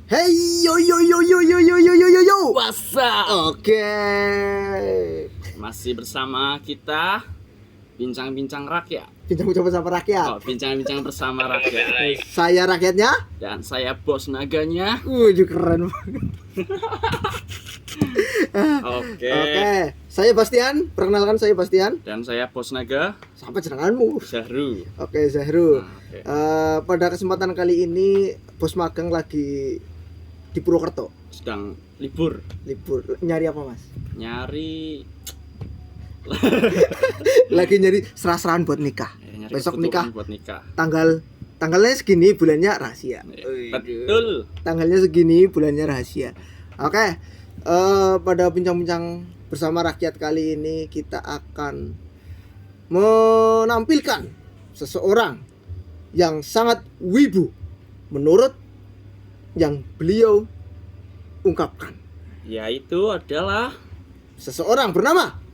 Hey yo yo yo yo yo yo yo yo yo yo. What's up? Oke. Masih bersama kita Bincang-bincang Rakyat. Bincang-bincang bersama rakyat. Bincang-bincang bersama rakyat. Saya rakyatnya. Dan saya bos naganya. Juga keren banget. Oke. Oke. Saya Bastian. Perkenalkan saya Bastian. Dan saya bos naga Sampai jenenganmu. Zahru. Oke, Zahru. Oke. Pada kesempatan kali ini bos magang lagi di Purwokerto. Sedang libur. Nyari apa, Mas? Nyari Lagi nyari serah-serahan buat nikah. nyari Besok kebutuhan nikah. buat nikah. Tanggalnya segini, bulannya rahasia. Betul. Tanggalnya segini, bulannya rahasia. Oke. Pada bincang-bincang bersama rakyat kali ini kita akan menampilkan seseorang yang sangat wibu menurut yang beliau ungkapkan. Yaitu adalah Seseorang bernama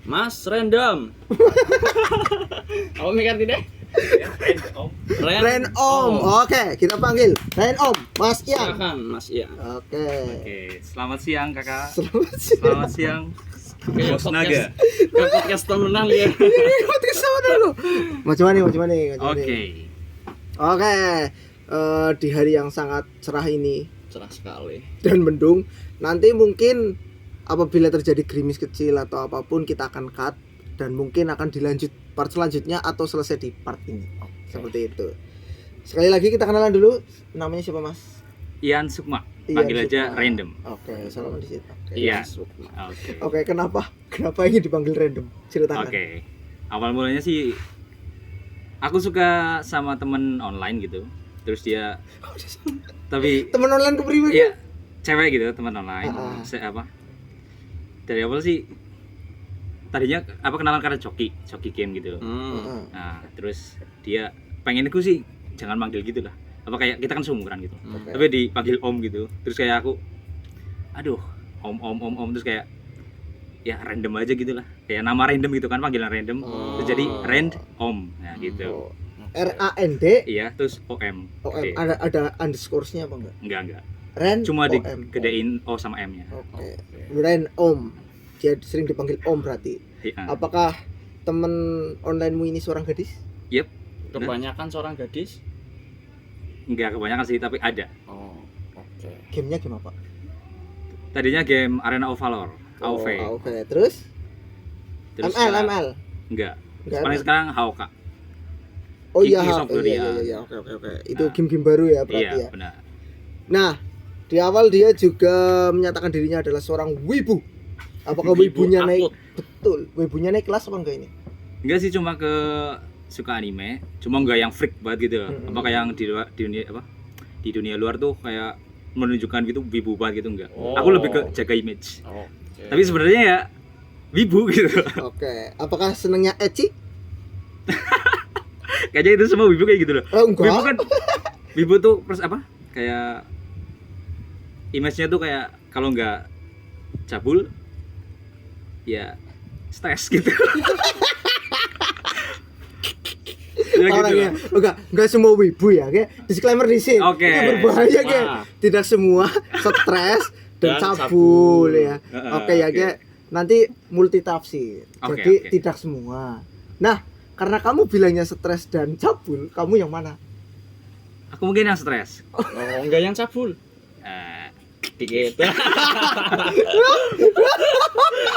Mas Random. Apa mikir tidak? Ren Om. Oke, kita panggil Ren Om, Mas Ian. Silakan Mas Ian. Oke. Oke, selamat siang kakak. Selamat siang. Selamat siang. Bos naga. Podcast temenan ya. Mati sama dulu. Macam mana? Oke. Oke. Di hari yang sangat cerah ini Cerah sekali. dan mendung, nanti mungkin apabila terjadi gerimis kecil atau apapun kita akan cut dan mungkin akan dilanjut part selanjutnya atau selesai di part ini. Seperti itu. Sekali lagi kita kenalan dulu. Namanya siapa, Mas? Ian Sukma. Ian Panggil aja Sukma. random. Oke, salam di situ. Oke. Iya. Sukma. Oke. Oke, kenapa ingin dipanggil random? Ceritakan. Oke. Awal mulanya sih aku suka sama temen online gitu. Terus dia tapi Teman online kepribadian. ya cewek gitu, teman online. Ah. Dari awal sih tadinya kenalan karena coki game gitu. Heeh. Nah, terus dia pengenku sih jangan manggil gitu lah. Apa kayak kita kan seumuran gitu. Oke. Tapi dipanggil om gitu. Terus kayak aku aduh, om terus kayak ya random aja gitu lah. Kayak nama random gitu kan, panggilan random. Terus jadi rand om. Nah, gitu. Oh. RAND Iya, terus OM. OM. Gede. Ada underscore-nya apa enggak? Enggak. Ren Cuma OM. digedein O sama M-nya. Oke. Ren Om. Dia sering dipanggil Om berarti. Iya. Apakah temen onlinemu ini seorang gadis? Yep. Kebanyakan seorang gadis. Enggak kebanyakan sih, tapi ada. Oh, oke. Gamenya game apa? Tadinya game Arena of Valor, AoV. Oke. Terus? Terus ML. sekarang- Enggak. Enggak Paling ada. sekarang HOK. Oh iya, Kings of Glory, iya. ya. Oke. Itu Nah. game-game baru ya berarti Iya, ya. benar. Nah, di awal dia juga menyatakan dirinya adalah seorang wibu. Apakah Wibu wibunya naik? akut. Betul. Wibunya naik kelas apa enggak ini? Enggak sih, cuma ke suka anime, cuma enggak yang freak banget gitu loh. Mm-mm. Apa kayak yang di dunia apa? Di dunia luar tuh kayak menunjukkan gitu wibu banget gitu enggak. Oh. Aku lebih ke jaga image. Oke. Tapi sebenarnya ya wibu gitu. Oke. Apakah senangnya ecchi? Kayaknya itu semua wibu kayak gitu loh. Enggak. Wibu kan wibu tuh terus apa? Kayak image-nya tuh kayak kalau enggak cabul ya stres gitu. Ya gitu Orangnya lah. enggak semua wibu ya, kayak disclaimer di sini. Oke. Itu berbahaya Wah. kayak tidak semua stres dan Dan cabul ya. Heeh, Oke ya, oke. kayak nanti multitafsir. Oke, Jadi oke. tidak semua. Nah, karena kamu bilangnya stres dan cabul, kamu yang mana? Aku mungkin yang stres. Oh, enggak yang cabul. Eh, Dikit.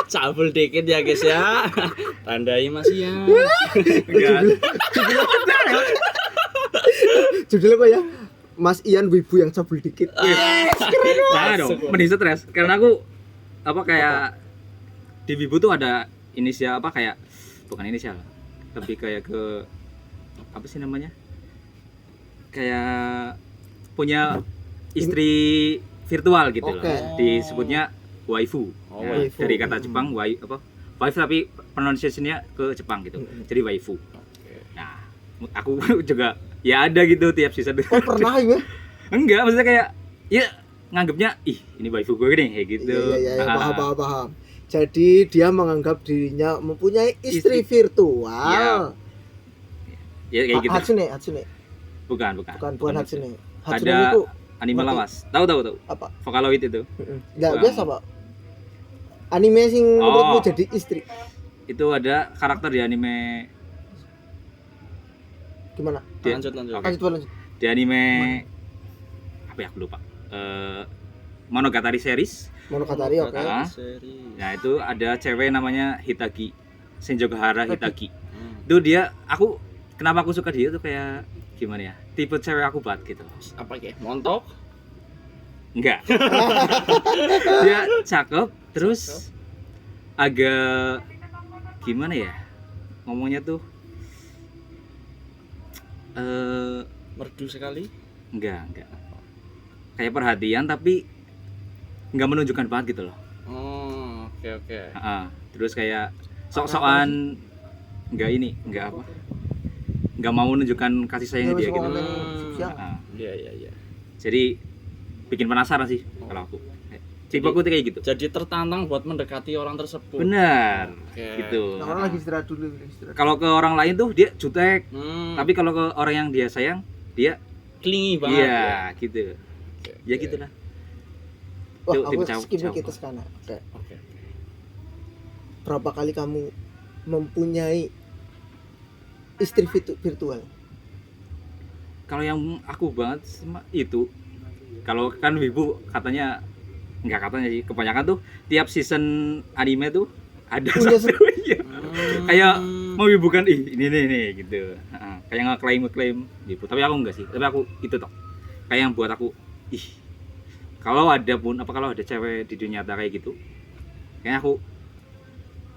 Cabul dikit ya guys ya. Tandai Mas Ian. enggak. Judulnya apa ya? Mas Ian wibu yang cabul dikit. Jangan dong, mending stres. Karena aku apa kayak di Wibu tuh ada inisial apa kayak bukan inisial, lebih kayak ke apa sih namanya? Kayak punya istri virtual gitu loh. Oke. Disebutnya waifu. Oh, Nah, waifu. dari kata Jepang apa? Waifu tapi pronunciation-nya ke Jepang gitu. Jadi waifu. Nah, aku juga ya ada gitu tiap season. Oh, pernah ya? Enggak, maksudnya kayak ya nganggapnya ih ini waifu gue nih kayak gitu. Iya, Ah, paham. Jadi dia menganggap dirinya mempunyai istri virtual. Ya kayak gitu. Hatsune. Bukan. Bukan Hatsune. Hatsune Ada itu anime Ngerti. lawas. Tahu. Apa? Vocaloid itu. Enggak Bang. biasa, Pak. Anime sing menurutmu Oh. jadi istri. Itu ada karakter di anime Gimana? Lanjut. Oke. Lanjut. Di anime apa ya aku lupa. Monogatari series. Monogatari oke. Ah. Seri. Nah, itu ada cewek namanya Hitagi. Senjogahara Hitagi. Hmm. Itu dia kenapa aku suka dia tuh kayak gimana ya? Tipe cewek aku banget gitu. Apa ya? Montok? Enggak. Dia cakep, terus agak gimana ya? Ngomongnya tuh Merdu sekali. enggak. Kayak perhatian tapi enggak menunjukkan banget gitu loh. Oh, oke. Heeh. Terus kayak sok-sokan enggak apa? Enggak mau menunjukkan kasih sayangnya dia gitu. Heeh. Iya. Jadi bikin penasaran sih kalau aku. Tipe aku tuh kayak gitu. Jadi tertantang buat mendekati orang tersebut. Benar. Oke. Gitu. Nah, orang lagi istirahat dulu, Kalau ke orang lain tuh dia jutek, tapi Tapi kalau ke orang yang dia sayang, dia klingi banget. iya ya. gitu. Ya gitulah. Wah, Itu aku tipe cowok- skip cowok. kita sekarang. Oke. Oke. Berapa kali kamu mempunyai istri virtual? Kalau yang aku banget itu, kalau kan Wibu katanya enggak katanya sih, kebanyakan tuh tiap season anime tuh ada Punya satu iya. Kayak mau bukan ini nih gitu. Heeh. Kayak ngeklaim gitu. Tapi aku enggak sih. Tapi aku itu toh. Kayak yang buat aku kalau ada cewek di dunia nyata kayak gitu, kayaknya aku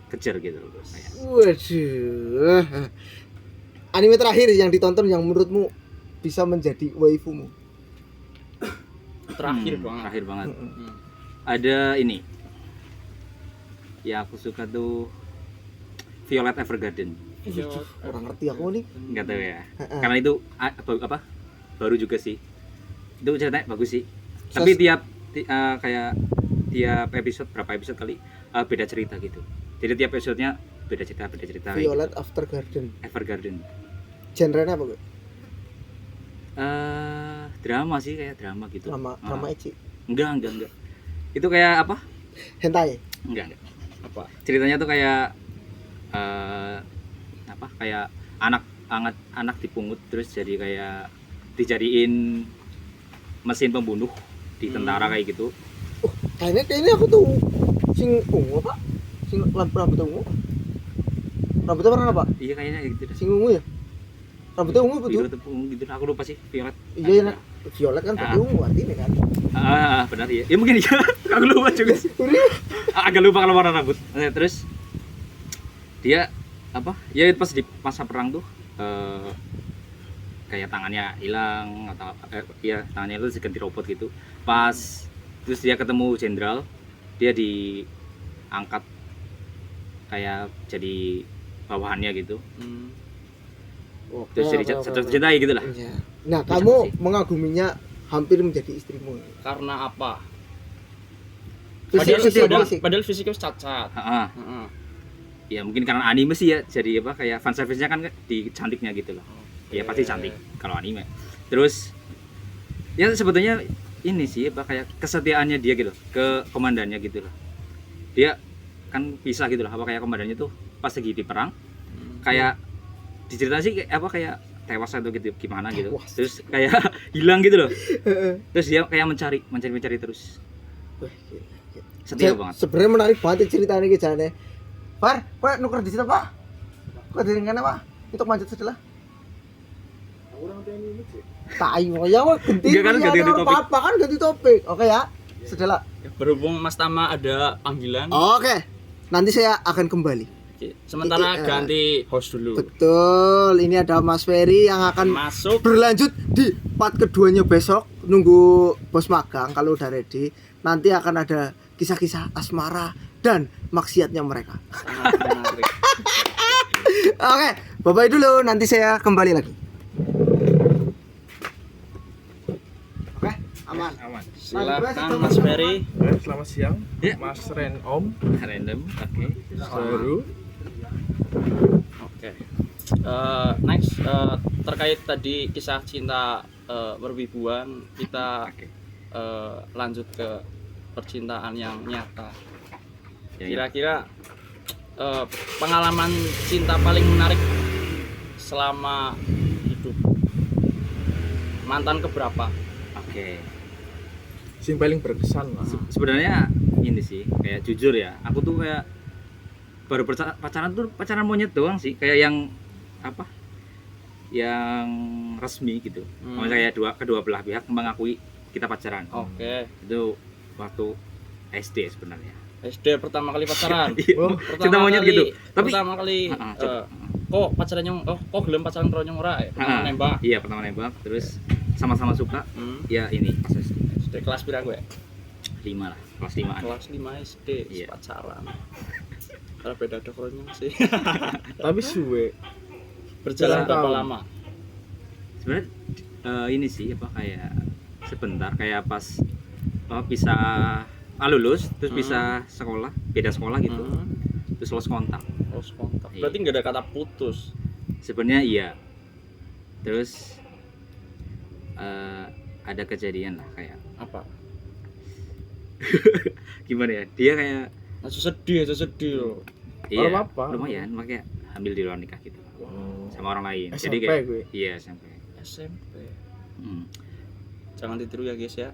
kejar gitu loh. Kayak Waduh. Anime terakhir yang ditonton yang menurutmu bisa menjadi waifumu? terakhir banget. Terakhir banget. Hmm. Ada ini. Ya aku suka tuh Violet Evergarden. Orang ngerti aku nih. Enggak tahu ya. Heeh. Karena itu baru juga sih. Itu ceritanya bagus sih. Tapi kayak tiap episode berapa episode kali beda cerita gitu. Jadi tiap episodenya beda cerita. Violet gitu. Evergarden. Evergarden. Genrenya apa, Gue? Drama sih, kayak drama gitu. Drama ecchi. Enggak. Itu kayak apa? Hentai. Enggak. Apa? Ceritanya tuh kayak kayak anak dipungut terus jadi kayak dijadiin mesin pembunuh di tentara kayak gitu. Kayaknya aku tuh sing ungu apa? Sing rambutnya ungu. Rambutnya warna apa? Iya kayaknya gitu dah. Sing ungu ya? Rambutnya ungu betul? Biru tepung gitu. Aku lupa sih Violet. Iya, nah. Violet kan berarti ungu artinya kan. Benar ya. Ya mungkin iya. Aku lupa juga sih. Agak lupa kalau warna rambut. Terus dia ya pas di masa perang tuh kayak tangannya hilang atau tangannya itu diganti robot gitu. Pas terus dia ketemu jenderal, dia diangkat kayak jadi bawahannya gitu. Terus jadi cintai gitu lah. Iya. Nah, kamu mengaguminya hampir menjadi istrimu. Karena apa? Fisik. Padahal fisiknya cacat. Heeh. Heeh. Ya mungkin karena anime sih ya, jadi kayak fan service-nya kan di cantiknya gitu loh. Ya pasti cantik kalau anime. Terus ya sebetulnya ini sih kayak kesetiaannya dia gitu ke komandannya gitu loh. Dia kan pisah gitu loh, kayak komandannya tuh pas lagi di perang kayak diceritain sih kayak tewas atau gitu gimana gitu. Terus kayak hilang gitu loh. Terus dia kayak mencari terus. Setia banget. Sebenarnya menarik banget ceritanya iki jane. Par, kok nuker di situ, Pak? Kok diringkane, Pak? Itu manjat sebelah. Tai ya wah ganti. Enggak kan ganti topik. Apa kan ganti topik. Oke ya. Sedelah. Berhubung Mas Tama ada panggilan. Oke. Nanti saya akan kembali. Oke. Sementara ganti host dulu. Betul. Ini ada Mas Ferry yang akan Masuk. berlanjut di part keduanya besok. Nunggu bos magang kalau udah ready. Nanti akan ada kisah-kisah asmara dan maksiatnya mereka. Sangat menarik. Oke, bye-bye dulu. Nanti saya kembali lagi. Oke, aman. Silakan Mas Ferry. Selamat siang, Ya. Mas Ren Om Random. Oke. baru. Oke. Next terkait tadi kisah cinta perwibuan, kita Oke. lanjut ke percintaan yang nyata. Ya, ya. Kira-kira pengalaman cinta paling menarik selama hidup, mantan keberapa? Oke. Sing paling berkesan lah. Sebenarnya ini sih kayak jujur ya, aku tuh kayak baru pacaran monyet doang sih, kayak yang apa? Yang resmi gitu. Maksudnya kayak kedua belah pihak mengakui kita pacaran. Oke. Itu waktu SD sebenarnya. SD pertama kali pacaran. Oh, Cinta monyet gitu. Tapi pertama kali coba. kok pacarannya kok gelem pacaran karo nyong ora ya? Pertama nembak. Iya, pertama nembak, terus sama-sama suka. Ya ini pas SD. SD kelas pira gue? 5 lah, kelas 5-an. Kelas 5 SD Iya. pacaran. Kalau beda ada kronyong sih. Tapi suwe. Berjalan Berapa berapa tahun? lama? Sebenarnya ini sih apa kayak sebentar kayak pas bisa lulus terus bisa sekolah, beda sekolah gitu. Terus lost kontak. Lost kontak. Iya. Berarti nggak ada kata putus. Sebenarnya iya. Terus ada kejadian lah kayak Apa? gimana ya? Dia kayak Aja sedih loh. iya, apa-apa. lumayan makanya hamil di luar nikah gitu sama orang lain. Jadi SMP kayak gue. iya SMP. SMP. Hmm. Jangan ditiru ya guys ya.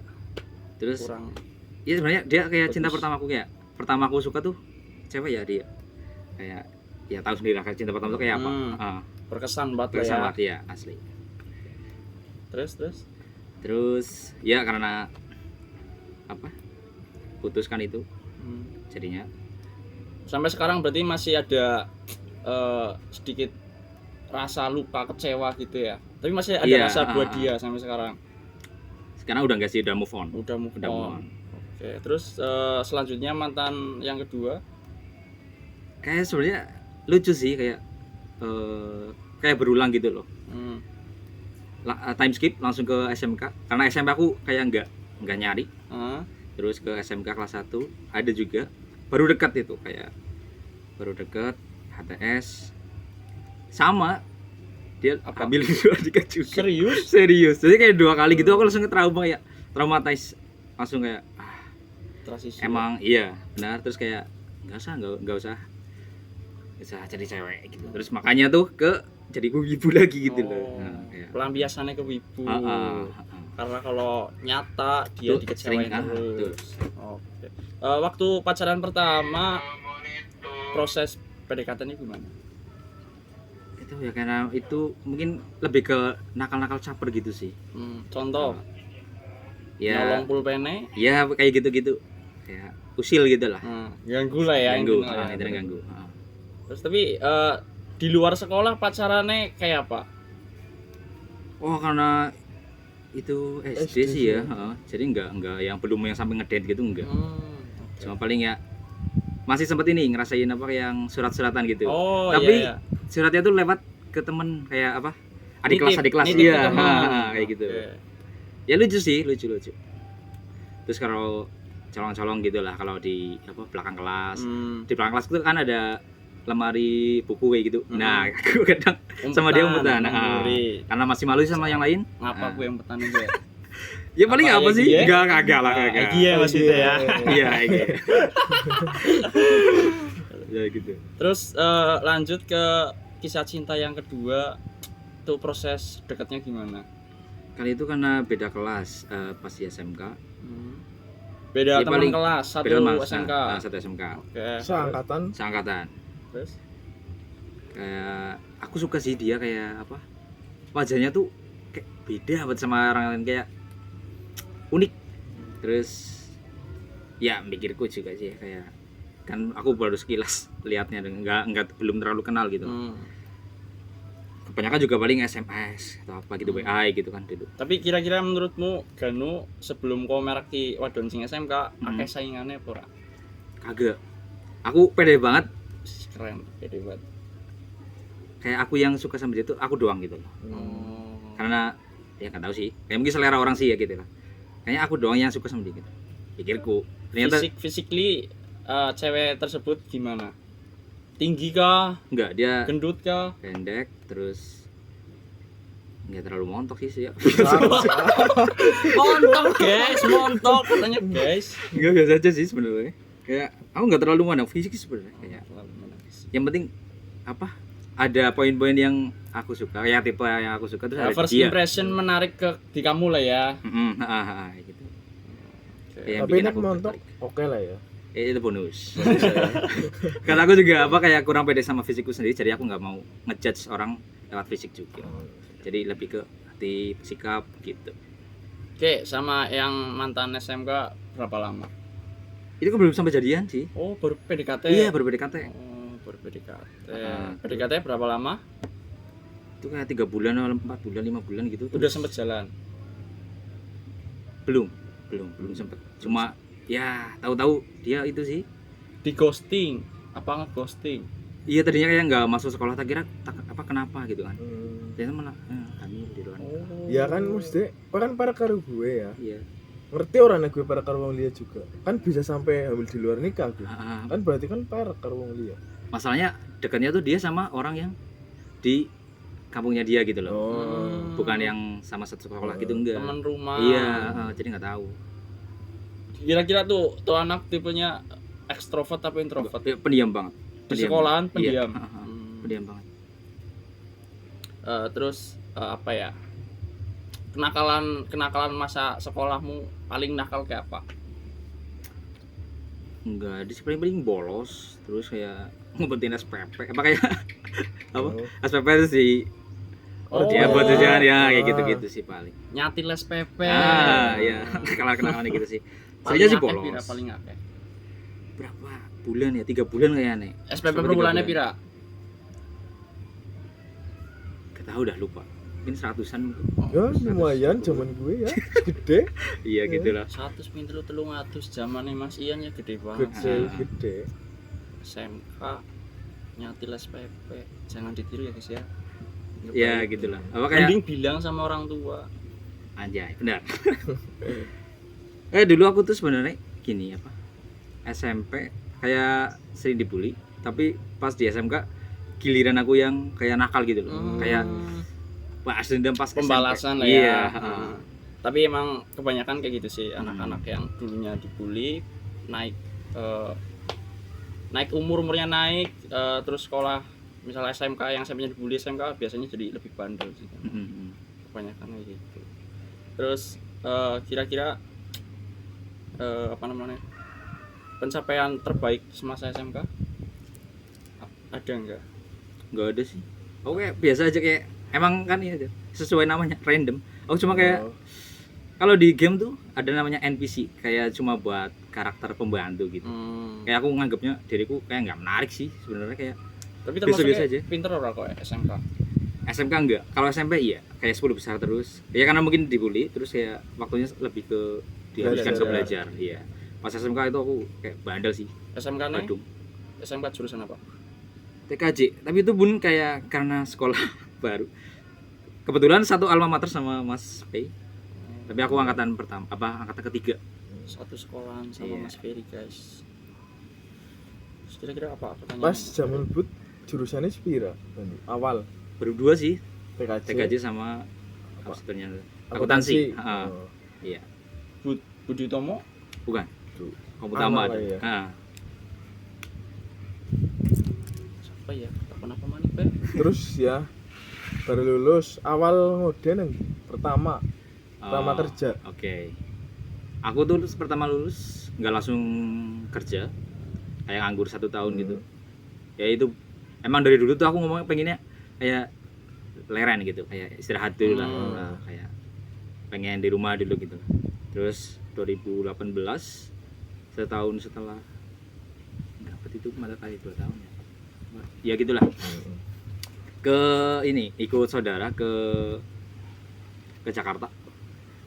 Terus Kurang. iya sebenarnya dia kayak cinta Bagus. pertamaku, kayak pertama aku suka tuh cewek ya dia. Kayak ya tahu sendiri lah kayak cinta pertama tuh kayak apa. Berkesan banget lah ya. Bersama dia asli. Terus. Terus ya karena apa? Putuskan itu jadinya. Sampai sekarang berarti masih ada sedikit rasa luka kecewa gitu ya. Tapi masih ada Iya, rasa buat dia sampai sekarang. Sekarang udah enggak sih, udah move on. Udah move Udah move on. on. Oke, terus selanjutnya mantan yang kedua. Kayak sebenarnya lucu sih kayak kayak berulang gitu loh. Time skip langsung ke SMK karena SMP aku kayak enggak nyari. Terus ke SMK kelas 1 ada juga baru dekat itu kayak baru dekat HTS sama dia Apa? ambil dua nikah juga. Serius? Jadi kayak 2 kali gitu aku langsung trauma kayak traumatized langsung kayak Transisi. emang iya benar, terus kayak nggak usah jadi cewek gitu, terus makanya tuh ke jadi wibu lagi gitu loh. Nah, kayak Pelampiasannya ke wibu. ah. Karena kalau nyata dia Tuh, dikecewain sering, terus. Oke. Waktu pacaran pertama proses PDKT-nya gimana? Itu ya karena itu mungkin lebih ke nakal-nakal caper gitu sih. Contoh, Ya nyolong pulpene, ya kayak gitu-gitu kayak usil gitu lah. ganggu lah ya, Ganggu, intinya ya. intinya ganggu. Terus tapi di luar sekolah pacarannya kayak apa? Oh karena itu SD sih ya, jadi enggak yang belum yang sampai ngedate gitu enggak. Cuma paling ya masih sempat ini ngerasain apa yang surat-suratan gitu. Oh, tapi iya. suratnya tuh lewat ke temen kayak apa? Adik kelas Nitip iya, ke teman. kayak gitu. Oke. Ya lucu sih, lucu. Terus kalau colong-colong gitu lah kalau di apa belakang kelas. Di belakang kelas itu kan ada lemari buku kayak gitu. Nah, aku kadang sama dia umpetan. Karena masih malu sama yang lain. Ngapa gue yang petani gue? Ya paling Apa apa ya, sih? Gie? Kagak lah, kagak. Iya maksudnya ya. Iya, gitu. Ya gitu. Terus lanjut ke kisah cinta yang kedua. Itu proses dekatnya gimana? Kali itu karena beda kelas pas di SMK. Beda Ya, teman paling kelas, satu beda teman, SMK. Satu SMK. Oke. Seangkatan. Seangkatan. Terus Kayak aku suka sih dia kayak apa? Wajahnya tuh kayak beda banget sama orang lain, kayak unik. Terus ya mikirku juga sih kayak kan aku baru sekilas lihatnya dan enggak belum terlalu kenal gitu. Kebanyakan juga paling SMS atau apa gitu, WA gitu kan dulu. tapi kira-kira menurutmu Ganu sebelum kau meraki wadon sing SMK akeh saingannya apa ora? Kagak. Aku pede banget, Keren, pede banget. kayak aku yang suka sama dia tuh aku doang gitu loh. Karena ya nggak tahu sih, kayak mungkin selera orang sih ya gitu lah. Kayaknya aku doang yang suka sama dia gitu. Pikirku. Ternyata Physically cewek tersebut gimana? Tinggi kah? enggak, dia Gendut kah? pendek, terus nggak terlalu montok sih ya. Montok katanya guys. Nggak, biasa aja sih sebenarnya. Kayak aku nggak terlalu mandang fisik sih sebenarnya. Kayak yang penting apa? Ada poin-poin yang aku suka, ya tipe yang aku suka terus ada First dia. impression menarik di kamu lah ya. Gitu. Oke. Kayak yang Tapi bikin nek aku montok tertarik. oke lah ya. Itu bonus. Karena aku juga apa kayak kurang pede sama fisikku sendiri, jadi aku nggak mau ngejudge orang lewat fisik juga. Jadi lebih ke hati, sikap gitu. Oke, sama yang mantan SMK berapa lama? Itu kan belum sampai jadian sih. Oh, baru PDKT. Iya, baru PDKT. Oh, baru PDKT. Ah, PDKT berapa lama? Itu kayak 3 bulan, 4 bulan, 5 bulan gitu. Udah sempet jalan. Belum sempet. Cuma ya tahu-tahu dia itu sih. Di ghosting. Apa nge-ghosting? Iya, tadinya kayak nggak masuk sekolah, tak kira apa kenapa gitu kan. Ternyata malah hamil di luar. Ya kan mesti orang para karo gue ya. Iya. Ngerti orang gue para karo wong liya juga. Kan bisa sampai hamil di luar nikah gue. Kan berarti kan para karo wong liya. Masalahnya dekatnya tuh dia sama orang yang di kampungnya dia gitu loh. Bukan yang sama satu sekolah gitu, enggak. Teman rumah. Iya, jadi nggak tahu. Kira-kira tuh anak tipenya ekstrovert atau introvert? Pendiam banget. Di sekolahan pendiam. Iya, pendiam banget. Terus apa ya? Kenakalan masa sekolahmu paling nakal kayak apa? Enggak, dia paling bolos, terus kayak ngumpetin SPP. Apa kayak apa? SPP itu sih. Ya buat jajan ya kayak gitu-gitu sih paling. Nyati les PP. Ya, kenakalan gitu sih. Saya sih bolos. Paling akeh. Berapa bulan ya? 3 bulan kayaknya. SPP per bulannya pira? Gak tahu dah, lupa. Mungkin 100-an. Ya lumayan zaman gue ya. Gede. Iya gitulah. 100 pintu 300 zamane Mas Ian ya gede banget. Gede. SMK nyati les PP. Jangan ditiru ya guys ya. Ya gitulah. Apa kayak mending bilang sama orang tua. anjay, benar. Dulu aku tuh sebenarnya gini apa? SMP kayak sering dibully, tapi pas di SMK giliran aku yang kayak nakal gitu loh. Kayak balas dendam pas pembalasan SMP. lah ya. Iya, Tapi emang kebanyakan kayak gitu sih anak-anak yang dulunya dibully naik umurnya naik terus sekolah misalnya SMK yang SMP-nya dibully SMK biasanya jadi lebih bandel sih kan. Kebanyakan kayak gitu. Terus kira-kira apa namanya pencapaian terbaik semasa SMK ada enggak? Enggak ada sih. Aku kayak biasa aja, kayak emang kan ini aja sesuai namanya random. Aku cuma kayak kalau di game tuh ada namanya NPC, kayak cuma buat karakter pembantu gitu. Kayak aku nganggapnya diriku kayak nggak menarik sih sebenarnya, kayak tapi termasuk biasa aja. Pinter orang kok SMK. SMK enggak. Kalau SMP iya, kayak 10 besar terus. Ya karena mungkin dibully terus ya waktunya lebih ke dihabiskan ke belajar. Iya. Pas SMK itu aku kayak bandel sih. SMK nih? Badung. SMK jurusan apa? TKJ. Tapi itu pun kayak karena sekolah baru. Kebetulan satu alma mater sama Mas P. Tapi aku angkatan pertama, angkatan ketiga. Satu sekolahan sama Iya. Mas Ferry, guys. Terus kira-kira apa pertanyaan? Pas zaman but jurusannya Spira awal Baru 2 sih, TKJ. TKJ sama apa sih ternyata? Akuntansi. Iya. Budi Utomo? Bukan. Amal Komputama ada. lah ya. Siapa ya? Apa manik, Pe? Terus ya baru lulus awal ngode yang pertama kerja. Oke. Aku tuh pertama lulus nggak langsung kerja, kayak nganggur 1 tahun gitu. Ya itu emang dari dulu tuh aku ngomongnya pengennya kayak leren gitu, kayak istirahat dulu lah. Nah, kayak pengen di rumah dulu gitu. Terus 2018 setahun setelah dapat itu malah kali 2 tahun ya. Ya gitulah. Ke ini ikut saudara ke Jakarta.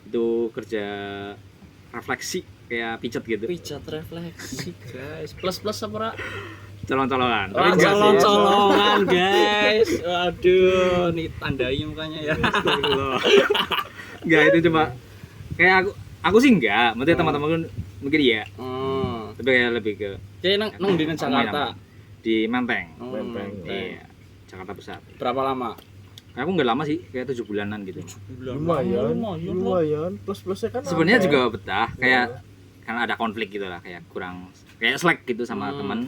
Itu kerja refleksi kayak pijet gitu. Pijat refleksi, guys. Plus apa, Ra? Colong-colongan. Oh, colong-colongan, guys. Waduh, nih tandai mukanya ya. Enggak, itu cuma kayak aku sih enggak, maksudnya teman-teman mungkin iya. Tapi kayak lebih ke Kayak nang di Jakarta. Di Menteng. Menteng. Iya, Jakarta Pusat. Berapa lama? Aku nggak lama sih, kayak 7 bulanan gitu. Lumayan. Plus-plusnya kan Sebenarnya ada. juga betah, kayak karena ada konflik gitu lah, kayak kurang kayak slack gitu sama teman.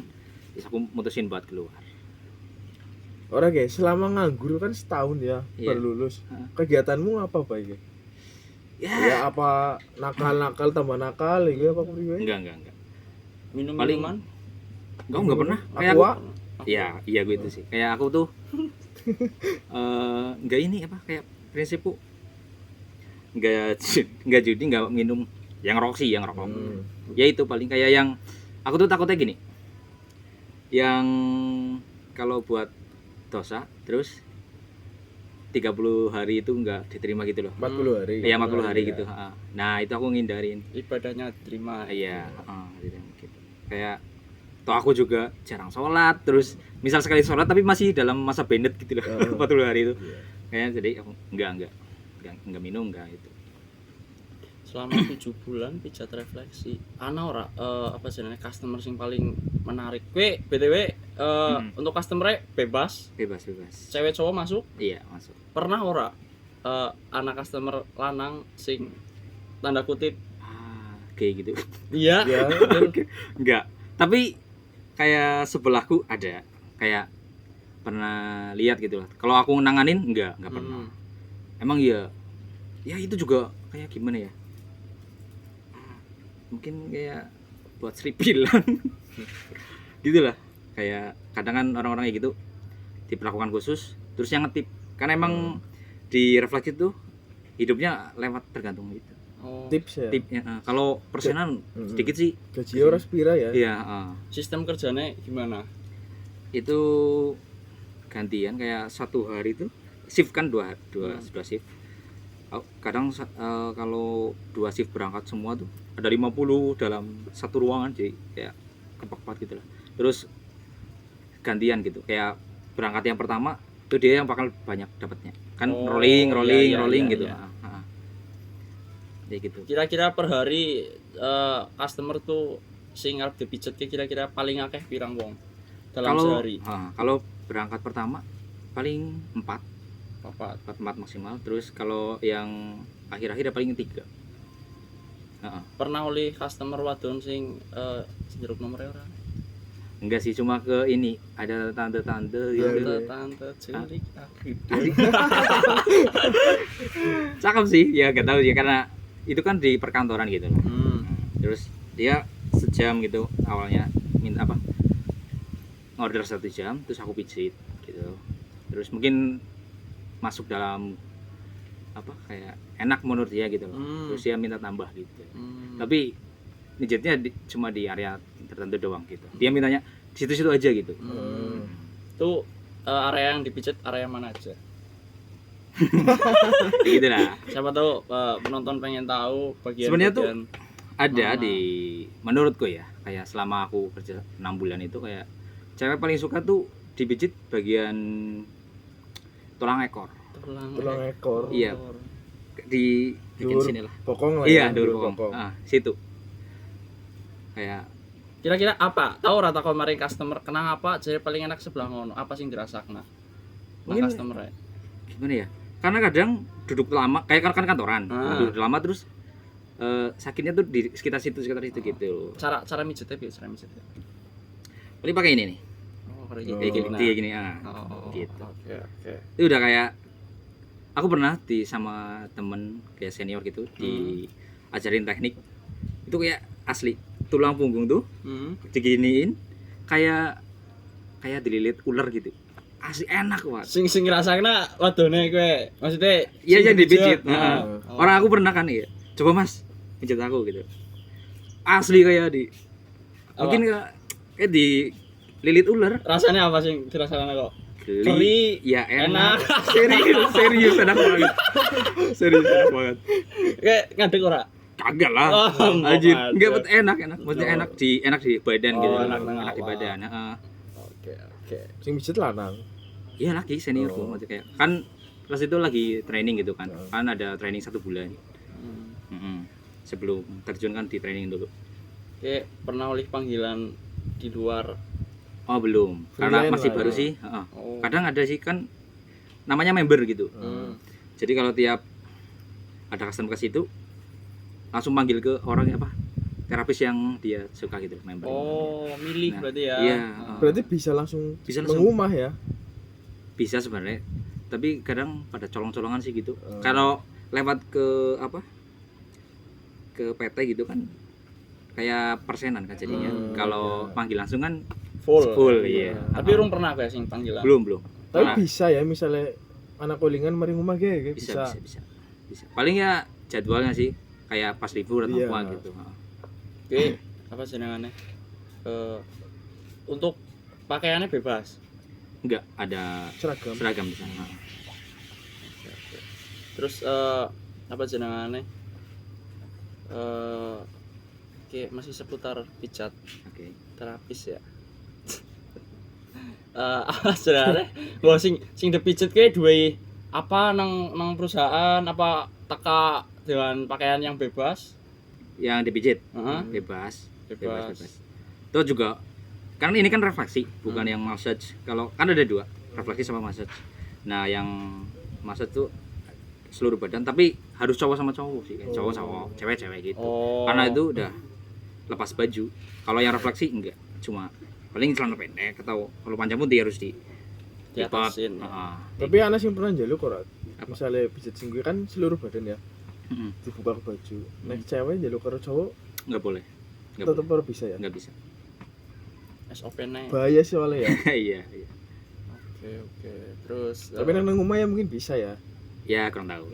Terus aku mutusin buat keluar. Orang guys, selama nganggur kan setahun ya, Iya. baru lulus. Kegiatanmu apa baik? Ya, Ya apa nakal tambah nakal gitu apa priwe? enggak. Minum Paling- minuman. Enggak pernah. Kayak aku, Aqua? iya gue itu sih. Kayak aku tuh enggak ini apa kayak prinsipku enggak judi, enggak minum yang rokok. Ya itu paling kayak yang aku tuh takutnya gini. Yang kalau buat dosa terus 30 hari itu enggak diterima gitu loh. 40 hari. Iya 40 hari ya. gitu. Nah, itu aku ngindarin. Ibadahnya diterima. Iya, gitu. Kayak toh aku juga jarang sholat, terus misal sekali sholat tapi masih dalam masa bended gitu loh. 40 hari itu. Iya. Kayaknya jadi aku enggak minum enggak itu. Selama 7 bulan pijat refleksi. Ana ora apa jenenge customer sing paling menarik. Kowe BTW untuk customer bebas, Bebas. cewek cowok masuk. Iya, masuk. Pernah ora anak customer lanang sing tanda kutip Kayak gitu. iya Ya, Enggak. Tapi kayak sebelahku ada kayak pernah lihat gitu lah. Kalau aku nanganin enggak pernah. Emang ya itu juga kayak gimana ya? Mungkin kayak buat seripilan. Gitu lah. Kayak kadang kan orang-orang kayak gitu diperlakukan khusus terus yang ngetip. Karena emang di refleksi tuh hidupnya lewat tergantung gitu. Oh, tips ya. Tipnya kalau persenan sedikit sih. Gaji ora sepira ya. Iya, sistem kerjanya gimana? itu gantian kayak satu hari itu shift kan dua shift. Kadang kalau 2 shift berangkat semua tuh ada 50 dalam satu ruangan jadi kayak kepak-kepak gitu lah. Terus gantian gitu kayak berangkat yang pertama itu dia yang bakal banyak dapatnya kan rolling gitu. iya. Kayak gitu. Kira-kira per hari customer tuh sing arep dipijet kira-kira paling akeh pirang wong dalam sehari? Kalau berangkat pertama paling 4 Papat. maksimal. Terus kalau yang akhir-akhir ya paling 3. Pernah oleh customer wadon sing jeruk nomornya ora? Enggak sih, cuma ke ini ada tante-tante gitu. Tante cilik aku. Cakep sih, ya gak tahu ya karena itu kan di perkantoran gitu loh. Terus dia sejam gitu awalnya minta apa? Order 1 jam, terus aku pijit gitu. Terus mungkin masuk dalam apa kayak enak menurut dia gitu loh. Terus dia minta tambah gitu. Tapi pijitnya cuma di area tertentu doang gitu. Dia mintanya di situ-situ aja gitu. Tuh area yang dipijit area mana aja? Gitu lah. Siapa tahu penonton pengen tahu bagian. Sebenarnya tuh ada mana? di menurutku ya kayak selama aku kerja 6 bulan itu kayak cewek paling suka tuh dipijit bagian tulang ekor. Tulang ekor. Iya. Di bagian Dur sini lah. Bokong lah. Iya, ya, dur bokong. Situ. Kayak Kira-kira apa? Tahu rata kemarin customer kenapa jadi paling enak sebelah ngono? Apa sih dirasakna? Mungkin- Customer gimana ya? Karena kadang duduk lama kayak kan kantoran. Duduk lama terus sakitnya tuh di sekitar situ gitu. cara mijetnya bi, cara mijetnya. Paling pakai ini nih. Oh, kayak Kayak gini. Gitu. Oke. Itu udah kayak aku pernah sama temen kayak senior gitu diajarin teknik itu kayak asli tulang punggung tuh diginiin kayak dililit ular gitu asli enak banget. Sing ngrasakna wadone kowe. Maksudnya Iya sing yang dipijit. Oh. Orang aku pernah kan ya. Coba Mas pijit aku gitu. Asli kayak mungkin kayak di lilit ular. Rasanya apa sih dirasakan kok? Geli. Geli, Ya enak. enak. Serius enak banget. Serius enak banget. Kayak ngadeg ora? Kagak lah. Oh, Anjir. ada. Enggak bet enak. Maksudnya enak di badan gitu. enak nang Enak di awak. badan. Oke. Sing pijet lanang. Iya lagi seniorku maksudnya kayak kan pas itu lagi training gitu kan. Kan ada training 1 bulan. Sebelum terjun kan di training dulu. Kayak pernah oleh panggilan di luar. Oh belum, karena Freelance masih lah baru ya. sih. Oh. Kadang ada sih kan namanya member gitu. Hmm. Jadi kalau tiap ada customer ke situ langsung panggil ke orang apa terapis yang dia suka gitu member. Oh, milih Nah, berarti ya. iya. Berarti bisa langsung Bisa langsung. mengumah ya. Bisa sebenarnya, tapi kadang pada colong-colongan sih gitu. Oh. Kalau lewat ke apa ke PT gitu kan kayak persenan kan jadinya. Kalau panggil langsung kan full iya. Tapi urung pernah guys sing panggilan. Belum. Tapi Nah. bisa ya misalnya anak kolingan mari ngomah ge Bisa. Paling ya jadwalnya sih kayak pas libur atau Iya. apa gitu. Oke, apa jenengannya? Untuk pakaiannya bebas. Enggak ada seragam. di sana. Terus apa jenengannya? Oke, masih seputar pijat Oke. terapis ya. Apa jenengannya? Wah sing dipijet kayak duwe apa nang perusahaan apa teka dengan pakaian yang bebas? Yang dipijit Heeh. bebas. Bebas. Itu juga karena ini kan refleksi bukan yang massage. Kalau kan ada dua, refleksi sama massage. Nah, yang massage tuh seluruh badan tapi harus cowok sama cowok sih, kayak cowok, cewek gitu. Oh. Karena itu udah lepas baju. Kalau yang refleksi enggak, cuma paling celana pendek atau kalau panjang pun dia harus diatasin. Heeh. Tapi anak sing pernah njaluk kok. Misalnya pijat sing kuwi kan seluruh badan ya. Heeh. Dibuka ke baju. Nek cewek njaluk karo cowok Enggak boleh. tetep ora bisa ya. Enggak bisa. SOP nya. Bahaya sih soalnya ya. Iya. Oke. Terus Tapi nang rumah ya mungkin bisa ya. Ya, kurang tahu.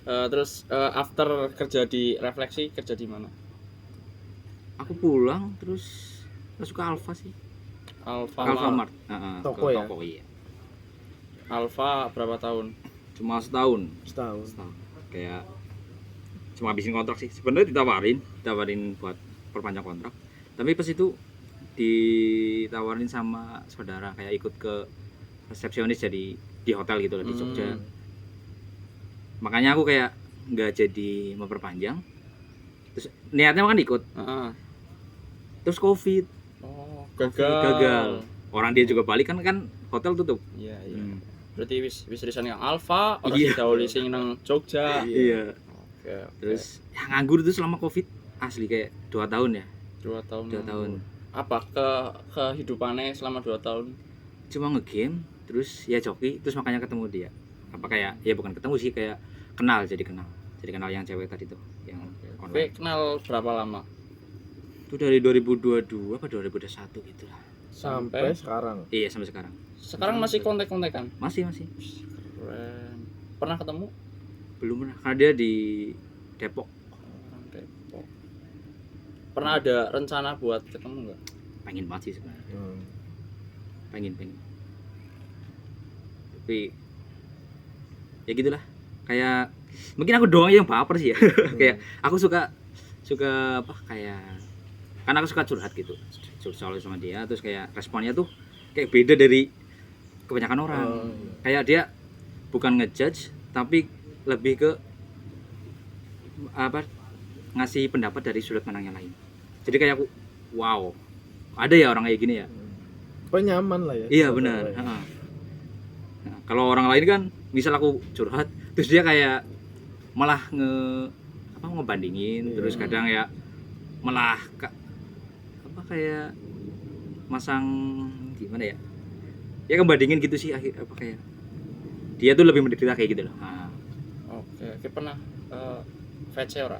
terus after kerja di refleksi kerja di mana? Aku pulang terus masuk ke Alfa sih. Alfamart. Heeh. Toko ke ya? Toko iya. Alfa berapa tahun? Cuma setahun. Setahun. Kayak cuma habisin kontrak sih. Sebenarnya ditawarin buat perpanjang kontrak. Tapi pas itu ditawarin sama saudara kayak ikut ke resepsionis jadi di hotel gitu lah di Jogja. Makanya aku kayak nggak jadi memperpanjang. Terus niatnya kan ikut. Heeh. Terus Covid. Oh, Gagal. Orang dia juga balik kan hotel tutup. Iya. Berarti wis resign yang Alfa, ora Iya. didahului sing nang Jogja. Iya. Oke. Terus ya nganggur itu selama Covid asli kayak 2 tahun ya. 2 tahun. 2 tahun. Apa kehidupannya selama 2 tahun? Cuma ngegame terus ya joki terus makanya ketemu dia. Apa kayak ya bukan ketemu sih kayak kenal jadi kenal yang cewek tadi tuh yang Oke, online. kenal berapa lama? Itu dari 2022 apa 2021 gitu lah. Sampai sekarang. Iya sampai sekarang. Sekarang masih kontak-kontakan? Masih. Keren. Pernah ketemu? Belum pernah karena dia di Depok. Orang Depok. Pernah ada rencana buat ketemu nggak? Pengen banget sih sebenarnya. Pengen. Tapi ya gitulah. Kayak mungkin aku doang yang baper sih ya. Kayak aku suka apa kayak kan aku suka curhat gitu. Soal sama dia terus kayak responnya tuh kayak beda dari kebanyakan orang. Kayak dia bukan ngejudge tapi lebih ke apa ngasih pendapat dari sudut pandang yang lain. Jadi kayak aku wow. Ada ya orang kayak gini ya. Nyaman lah ya. Iya benar. Nah, kalau orang lain kan misal aku curhat terus dia kayak malah ngebandingin terus kadang ya malah kayak masang gimana ya ngebandingin gitu sih apa kayak dia tuh lebih menderita kayak gitu loh. Oke, pernah VC ora?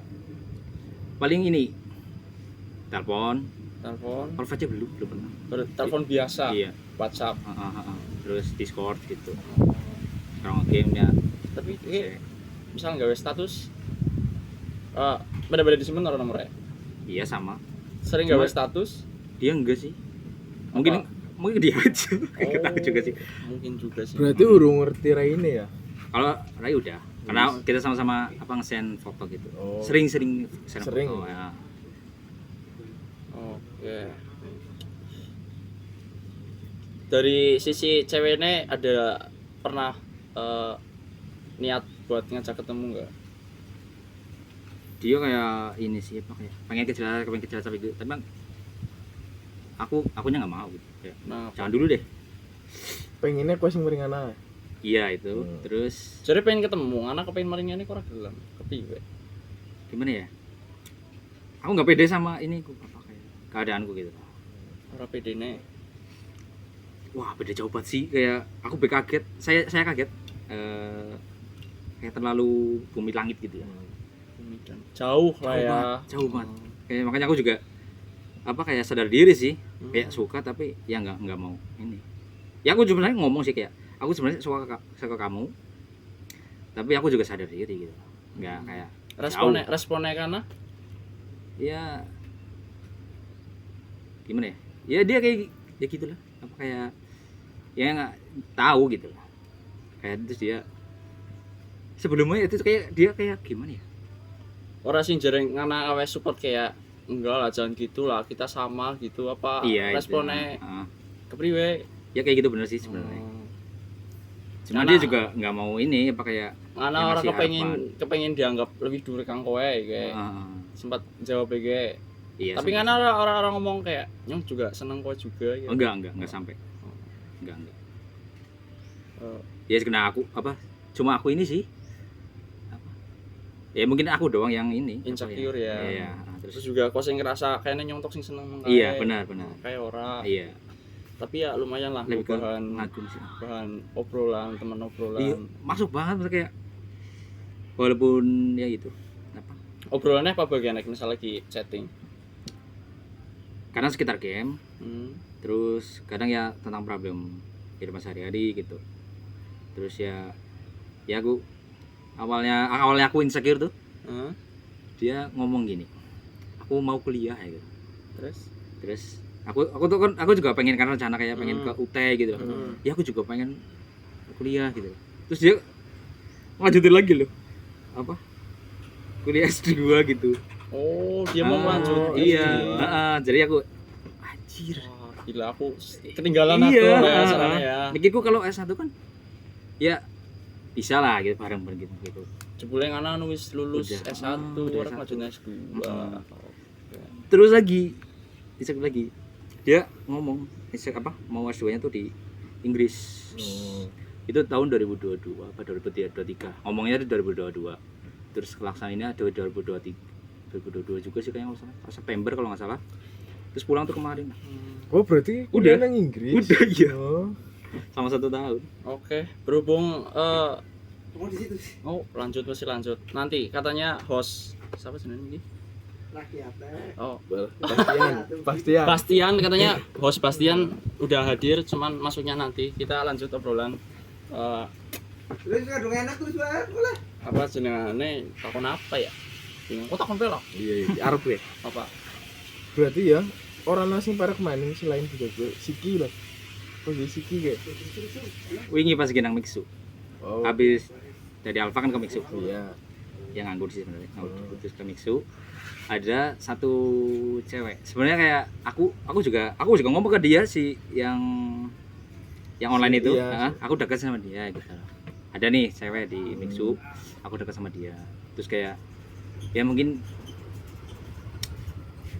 Paling ini telepon kalau VC belum pernah. Telepon biasa. Iya. WhatsApp. Terus Discord gitu. Sekarang game ya. Tapi misal gawe status beda-beda disimpen orang nomornya. Iya sama. Sering gawe status? Dia enggak sih. Mungkin dia aja. Enggak tahu juga sih. Mungkin juga sih. Berarti urung ngerti Raine ya? Kalau Rai udah. Karena kita sama-sama nge-send foto gitu. Oh. Sering Sering. foto ya. Oke. Dari sisi ceweknya ada pernah niat buat ngajak ketemu nggak? Dia kayak ini sih apa kayak pengen kejelas gitu. Tapi akunya nggak mau gitu. Kayak, Nah, jangan dulu deh. pengennya kuwi sing meringan ae. Iya itu. Terus Jadi pengen ketemu, anak kepengen maringane kok ora gelem. Kepiye? gimana ya? Aku nggak pede sama ini apa kayak keadaanku gitu. Ora pedene. Wah beda jauh banget sih, kayak aku kaget, saya kaget kayak terlalu bumi langit gitu ya. Jauh lah ya. Jauh banget. Kayak makanya aku juga apa kayak sadar diri sih, kayak suka tapi ya nggak mau ini. Ya aku sebenarnya ngomong sih kayak aku sebenarnya suka kamu, tapi aku juga sadar diri gitu, nggak kayak Responnya karena ya gimana ya? Ya dia kayak ya gitulah, apa kayak ya nggak tahu gitu lah. Kayak terus dia sebelumnya itu kayak dia kayak gimana ya? ora sing jareng ngana awes support kayak enggak lah jangan gitu lah kita sama gitu apa Iya, responnya itu. kepriwe Ya kayak gitu bener sih sebenarnya. Cuma Karena- dia juga nggak mau ini apa kayak ngana ya orang masih kepengen dianggap lebih dulu kang kowe kayak sempat jawab kayak iya. tapi sama- ngana orang ngomong kayak nyong juga seneng kowe juga ya. enggak sampai. Enggak. Eh, Ya karena aku apa? Cuma aku ini sih. Apa? Ya mungkin aku doang yang ini. apa Insecure ya. Iya, terus terus juga kok sing ngerasa kayaknya nyontok sing seneng mengkae. iya benar. Kayak ora. Iya. Tapi ya lumayan lah Lebih ke bahan ngagum sih. obrolan, teman Iya, obrolan. masuk banget maksudnya kayak walaupun ya gitu. Apa? Obrolannya apa bagian misal lagi chatting? Karena sekitar game, Hmm. terus kadang ya tentang problem kehidupan sehari-hari gitu. Terus ya aku awalnya aku insecure tuh, Hah? dia ngomong gini, aku mau kuliah ya gitu. Terus Terus aku juga pengen karena rencana kayak pengen ke UT gitu. Ya aku juga pengen kuliah gitu. Terus dia lanjutin lagi loh. Apa? Kuliah S2 gitu. oh, dia mau lanjut. Iya, S2. jadi aku anjir. Wah, gila aku ketinggalan Iya, aku ya sarannya ya. Mikirku kalau S1 kan ya bisa lah gitu bareng-bareng gitu. Jebule ngana wis lulus Udah. S1, Udah orang S1. lanjut S2. Terus lagi dicek lagi. Dia ngomong mau S2-nya tuh di Inggris. Itu tahun 2022 apa 2023. Ngomongnya itu 2022. Terus kelaksanainnya 2022 juga sih kayaknya kalau salah. September kalau nggak salah. Terus pulang tuh kemarin. Oh, berarti Udah. kuliah nang Inggris. Udah iya. Oh. Sama 1 tahun. Oke, berhubung Ngomong di situ sih. masih lanjut. Nanti katanya host siapa sebenarnya ini? Rakyatnya. Oh, Bastian. Bastian katanya host Bastian udah hadir cuman masuknya nanti. Kita lanjut obrolan Lu juga dong enak terus banget boleh. apa jenengane takon apa ya? Bingung. Kok takon pelok? Iya, Arab ya. Apa? Berarti ya orang nasi parek mainin selain juga gue Siki lah. Oh, jadi Siki kayak. Wingi pas genang Mixu. Oh. Habis dari Alfa kan ke Mixu. Iya. Yang nganggur sih sebenarnya. Nganggur terus ke Mixu. Ada satu cewek. Sebenarnya kayak aku juga ngomong ke dia sih yang online itu. Iya. Aku dekat sama dia gitu. Ada nih cewek di Mixu. Aku dekat sama dia. Terus kayak ya mungkin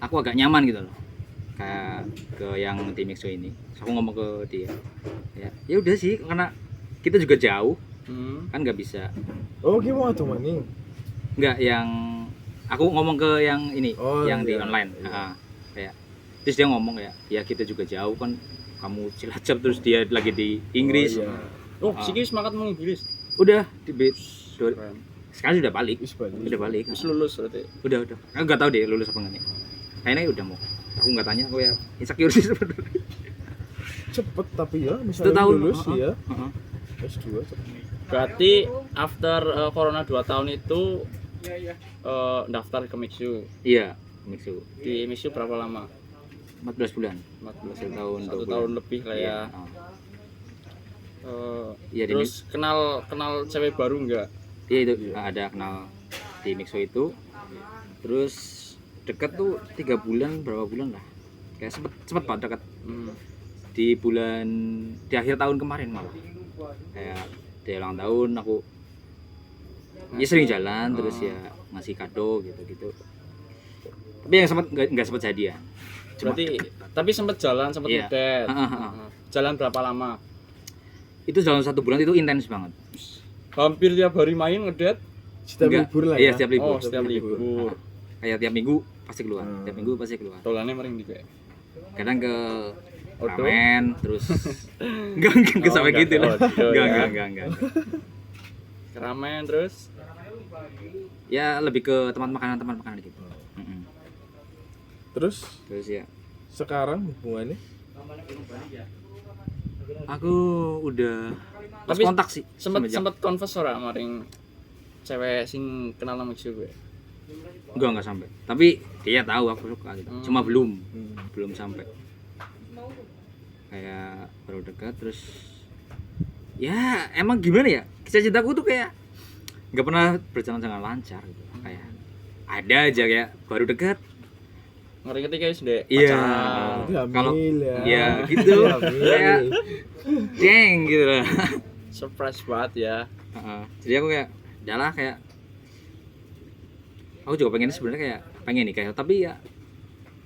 aku agak nyaman gitu loh. Kayak ke yang di Mixu ini. Terus aku ngomong ke dia. Ya udah sih karena kita juga jauh kan nggak bisa. Oh, gimana tuh maning? Enggak, yang aku ngomong ke yang ini, Oh, yang di iya. online. Iya. Kayak terus dia ngomong ya kita juga jauh kan, kamu Cilacap terus dia lagi di Inggris. Oh, iya. Oh, Siki semangat menginggris. Udah di Keren. sekarang sudah balik. Wis balik. Udah balik. Terus lulus berarti. Udah. Aku enggak tahu deh lulus apa enggak nih. Kayaknya udah mau. Aku enggak tanya, aku ya insecure sih sebenarnya. Cepet tapi ya, 1 misalnya tahun. lulus ya. Heeh. S2 cepet. Berarti after corona 2 tahun itu daftar ke Mixu. Iya, Mixu. Di Mixu berapa lama? 14 bulan. 14 tahun, 1 2 tahun bulan. lebih lah ya. Iya. Iya, di Terus kenal cewek baru enggak? Iya itu ada kenal di Mixo itu. Terus deket tuh 3 bulan berapa bulan lah. Kayak sempet Pak deket di akhir tahun kemarin malah. Kayak dia ulang tahun aku ya sering jalan terus ya ngasih kado gitu. Tapi yang nggak sempet jadian. Berarti tapi sempet jalan, sempet Iya. ngedate. Jalan berapa lama? Itu dalam 1 bulan itu intens banget. Hampir tiap hari main ngedet. Setiap Enggak. libur lah Iya, ya. setiap libur. Oh, setiap libur. Kayak tiap minggu pasti keluar. Tiap minggu pasti keluar. Dolannya mering di kayak. Kadang ke Odo? ramen terus enggak sampai enggak, gitu lah. Odo, ya. Enggak. Ramen terus Ya lebih ke tempat makanan gitu. Terus Terus ya sekarang hubungannya aku udah lost Tapi kontak sih. semenjak- sempet confess ora maring cewek sing kenal sama gue. enggak sampai. Tapi dia tahu aku suka gitu. Cuma belum sampai. Kayak baru dekat terus ya emang gimana ya? Kisah cintaku tuh kayak nggak pernah berjalan dengan lancar gitu. Kayak ada aja kayak baru dekat. Ngeri ketika wis ndek Iya. pacaran. Kalau ya. ya gitu. Hamil. Kayak deng gitu lah. Surprise banget ya. Jadi aku kayak udahlah kayak aku juga pengen sebenarnya kayak pengen nikah tapi ya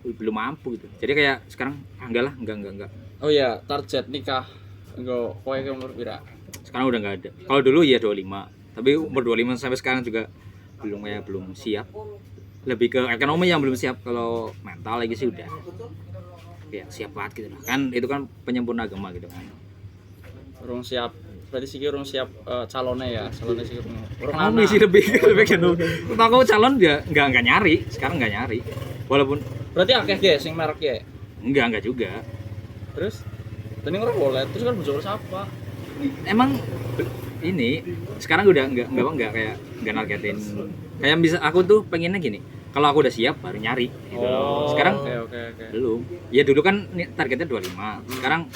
belum mampu gitu. Jadi kayak sekarang enggak. Oh iya, target nikah engko kowe ke umur pira? Sekarang udah nggak ada. Kalau dulu ya 25. Tapi umur 25 sampai sekarang juga belum siap. Lebih ke ekonomi yang belum siap. Kalau mental lagi sih udah. Ya siap banget gitu lah. Kan itu kan penyempurna agama gitu kan. Urung siap. Berarti sih urung siap calonnya ya. Calonnya sih urung Ekonomi sih lebih ke ekonomi. Untuk aku calon ya nggak nyari. Sekarang nggak nyari. Walaupun Berarti akeh ge sing merek ya. enggak juga. Terus tadi orang boleh, terus kan bojol siapa? Emang ini sekarang udah enggak kayak enggak nargetin. Kayak bisa aku tuh pengennya gini. Kalau aku udah siap baru nyari gitu. Sekarang oke. belum. Ya dulu kan targetnya 25. Sekarang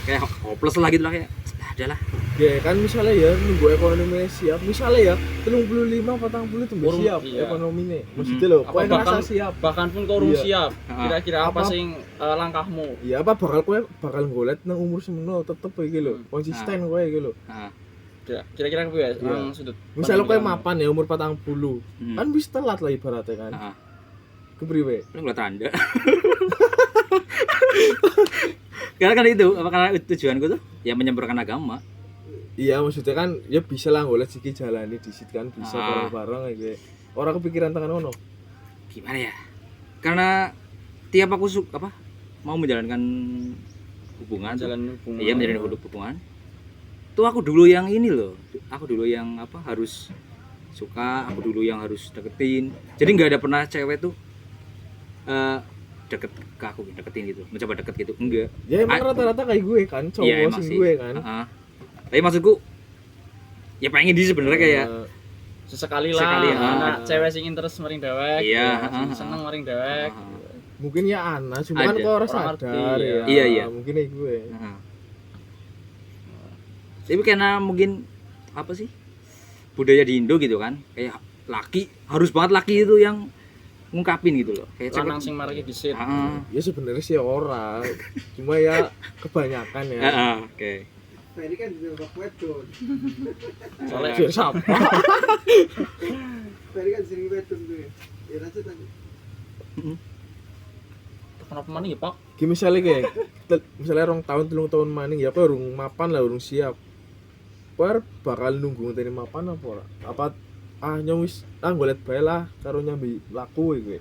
kayak hopeless lah gitu lah kayak adalah. Ya kan misalnya ya nunggu ekonominya siap, misalnya ya 35 40 itu Urung, siap iya. ekonominya. Maksudnya loh, kowe ngerasa siap. Bahkan pun kau urung Iya. siap. Kira-kira apa Apa- sing langkahmu? Ya apa bakal golek nang umur semono tetep iki lho, konsisten kowe iki lho. Heeh. Kira-kira kepiye? Iya. Nang sudut. Misalnya kowe pandang mapan ya umur 40. Kan wis telat lah ibaratnya kan. Heeh. Kepriwe? Lu ngeliat tanda. Karena kan itu, apa karena tujuanku tuh ya menyempurnakan agama. Iya maksudnya kan ya bisa lah golek siki jalani disit kan bisa bareng-bareng kayak orang kepikiran tangan ono. Gimana ya? Karena tiap aku mau menjalankan hubungan, jalan hubungan. iya menjalin hubungan. Tuh aku dulu yang ini loh. Aku dulu yang harus suka, aku dulu yang harus deketin. Jadi nggak ada pernah cewek tuh deket ke aku, deketin gitu, mencoba deket gitu, enggak. Ya emang rata-rata kayak gue kan, cowok Iya, emang sing sih. gue kan. Tapi maksudku ya pengen di sebenarnya kayak Sesekali Sekali, lah. Anak cewek sing interest maring dewek. Iya, sing seneng maring dewek. mungkin ya Ana, cuma kan Ada. kok orang Orang sadar ngerti, ya. Iya, iya. Mungkin ya gue. Tapi karena mungkin apa sih budaya di Indo gitu kan, kayak laki harus banget laki itu yang ngungkapin gitu loh. Kayak Lanang sing marake disit. Ya sebenarnya sih orang, cuma ya kebanyakan ya. Oke. Ferry kan juga bak wedon. Soalnya Siapa? Siapa? Ferry kan sering wedon tuh. Ya lanjut. kenapa maning ya, Pak? Gini misalnya kayak, misalnya 2 tahun 3 tahun maning ya, apa urung mapan lah, urung siap. Kowe bakal nunggu ngenteni mapan apa ora? Apa nyawis golek bae lah karo nyambi laku kowe.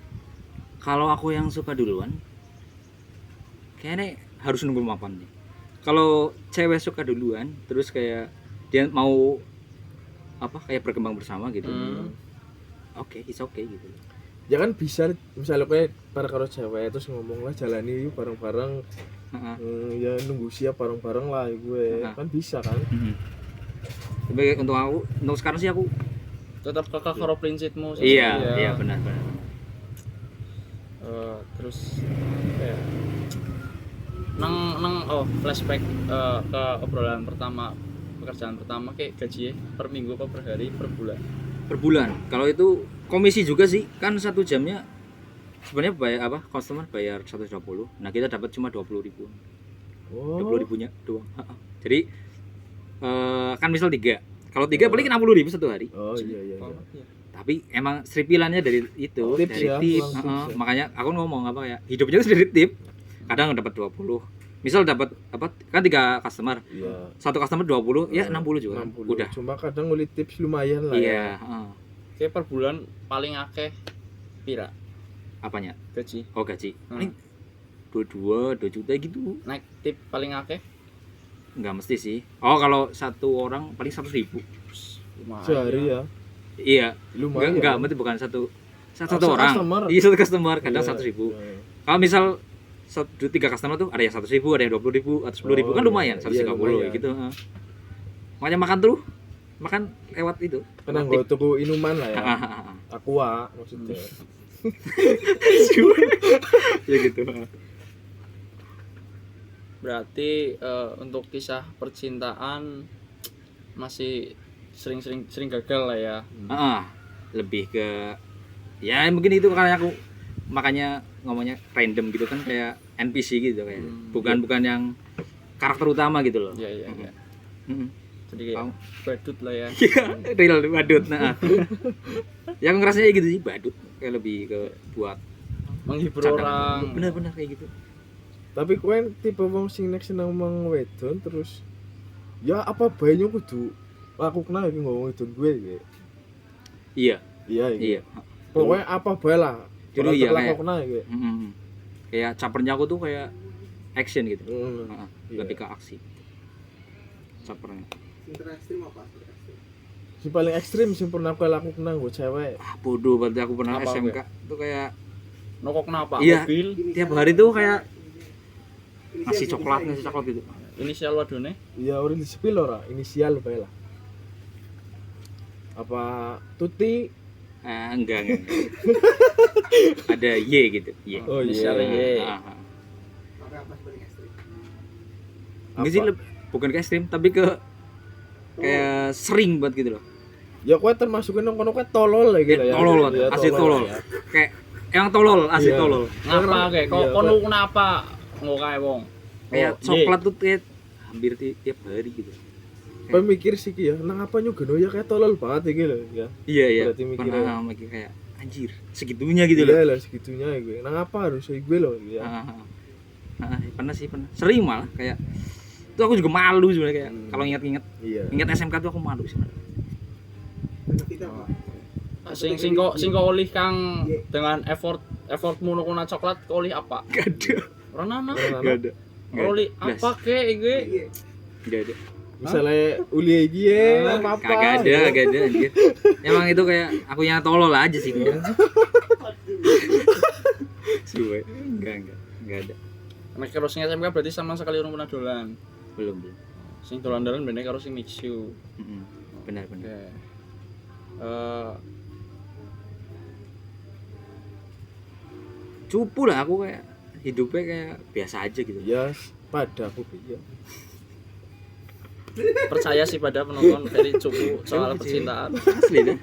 Kalau aku yang suka duluan, kayaknya harus nunggu mapan nih. Kalau cewek suka duluan, terus kayak dia mau kayak berkembang bersama gitu. Oke, it's okay gitu. Ya kan bisa misalnya kowe bareng karo cewek terus ngomong lah jalani yuk bareng-bareng. Ya nunggu siap bareng-bareng lah gue. Kan bisa kan? Tapi untuk sekarang sih aku Tetap kakak karo prinsipmu. iya benar. Terus kayak nang flashback ke obrolan pertama, pekerjaan pertama kayak gaji per minggu apa per hari per bulan. per bulan. Kalau itu komisi juga sih, kan 1 jamnya sebenarnya bayar customer bayar 120. Nah, kita dapat cuma 20.000. Oh. 20.000-nya doang. Jadi kan misal 3. Kalau 3 paling 60.000 satu hari. Oh iya. Tapi emang seripilannya dari itu, Tips dari ya, tip. uang tips ya. Makanya aku ngomong hidupnya itu dari tip. Kadang dapat 20. misal dapat apa kan 3 customer. Iya. Satu customer 20, ya 60 juga. Kan? 60. Udah. Cuma kadang nguli tips lumayan lah Iya, ya. heeh. Kayak per bulan paling akeh pira Apanya? gaji? Oh, gaji. Hmm. Paling 2 juta gitu. Naik tip paling akeh Enggak mesti sih. Oh, kalau satu orang paling 100.000. lumayan. Sehari ya. Iya. Lumayan. Enggak, mesti bukan satu Satu orang. customer. Iya, satu customer kadang Iya, 100.000. iya. Kalau misal 3 customer tuh ada yang 100.000, ada yang 20.000 atau 10.000 kan Oh, lumayan, iya, 130 lumayan. gitu. Heeh. Makanya makan tuh, makan lewat itu. Karena Lewat gue tip. tuku inuman lah ya. Hahaha. Aqua maksudnya. Ya gitu. Berarti untuk kisah percintaan masih sering gagal lah ya. Heeh. Lebih ke ya mungkin itu karena aku makanya ngomongnya random gitu kan kayak NPC gitu kayak. Bukan yang karakter utama gitu loh. Iya iya iya. Heeh. Jadi kayak badut lah ya. Iya, real badut. Nah. Yang ngerasanya gitu sih badut, kayak lebih ke buat Menghibur cadangan. orang. Bener-bener kayak gitu. Tapi kowe tipe wong sing nek seneng mang wedon terus ya apa bae nyong kudu lakukna iki ngomong wedon gue iki. Iya, Iya iki. iya. Pokoknya apa bae lah. Dulu iya, kayak- lakukna iki. Kayak capernya aku tuh kayak action gitu. Heeh. Heeh, Iya. lebih ke aksi. Capernya. Sinter ekstrim apa? Sinter ekstrim. Sing paling ekstrim sing pernah kowe lakukna nggo cewek. Ah, bodoh berarti aku pernah Apa, SMK tuh kayak Nokok kenapa? Iya. Mobil. tiap hari tuh kayak ngasih coklat gitu. Inisial wadone. Ya ora disepil ora, inisial bae lah. Apa Tuti? Enggak. Ada Y gitu. Y. Oh Inisial iya. Y. Maka apa paling ekstrim? Ini sih bukan ke ekstrim tapi ke kayak sering banget gitu loh. Ya kowe termasuk nang kono kowe tolol lah gitu ya. Tolol banget, Ya, asli tolol. ya. Kayak yang tolol, asli Iya. tolol. Ngapa kayak kok Iya, kono kenapa ngokae wong? Kayak Oh, coklat tuh kayak hampir tiap hari gitu. Kowe mikir sih Ki ya, nang apa nyugeno ya kayak tolol banget iki lho ya. Iya. Berarti mikirnya- Pernah mikir kayak anjir, segitunya gitu loh. Iya lah segitunya gue. Nang apa harus gue loh ya. Pernah sih. Sering malah kayak itu aku juga malu sebenarnya kayak kalau ingat-ingat Iya. SMK tuh aku malu sebenarnya. Tidak apa? sing kok olih Kang dengan effortmu nukuna coklat kok olih apa? Gak ada. Ora nana. Gak ada. Olih apa kek iki? Gak ada. Misalnya uli iki ya, apa? Kagak ada anjir. Emang itu kayak aku yang tolol aja sih. Suwe. Enggak ada. Nek karo sing SMK berarti sama sekali urung pernah dolan. Belum. Sing dolan-dolan bener karo sing mixu. Benar. Oke. Cupu lah aku kayak hidupnya kayak biasa aja gitu. Ya, pada aku ya. Percaya sih pada penonton dari cukup soal percintaan. Asli dah.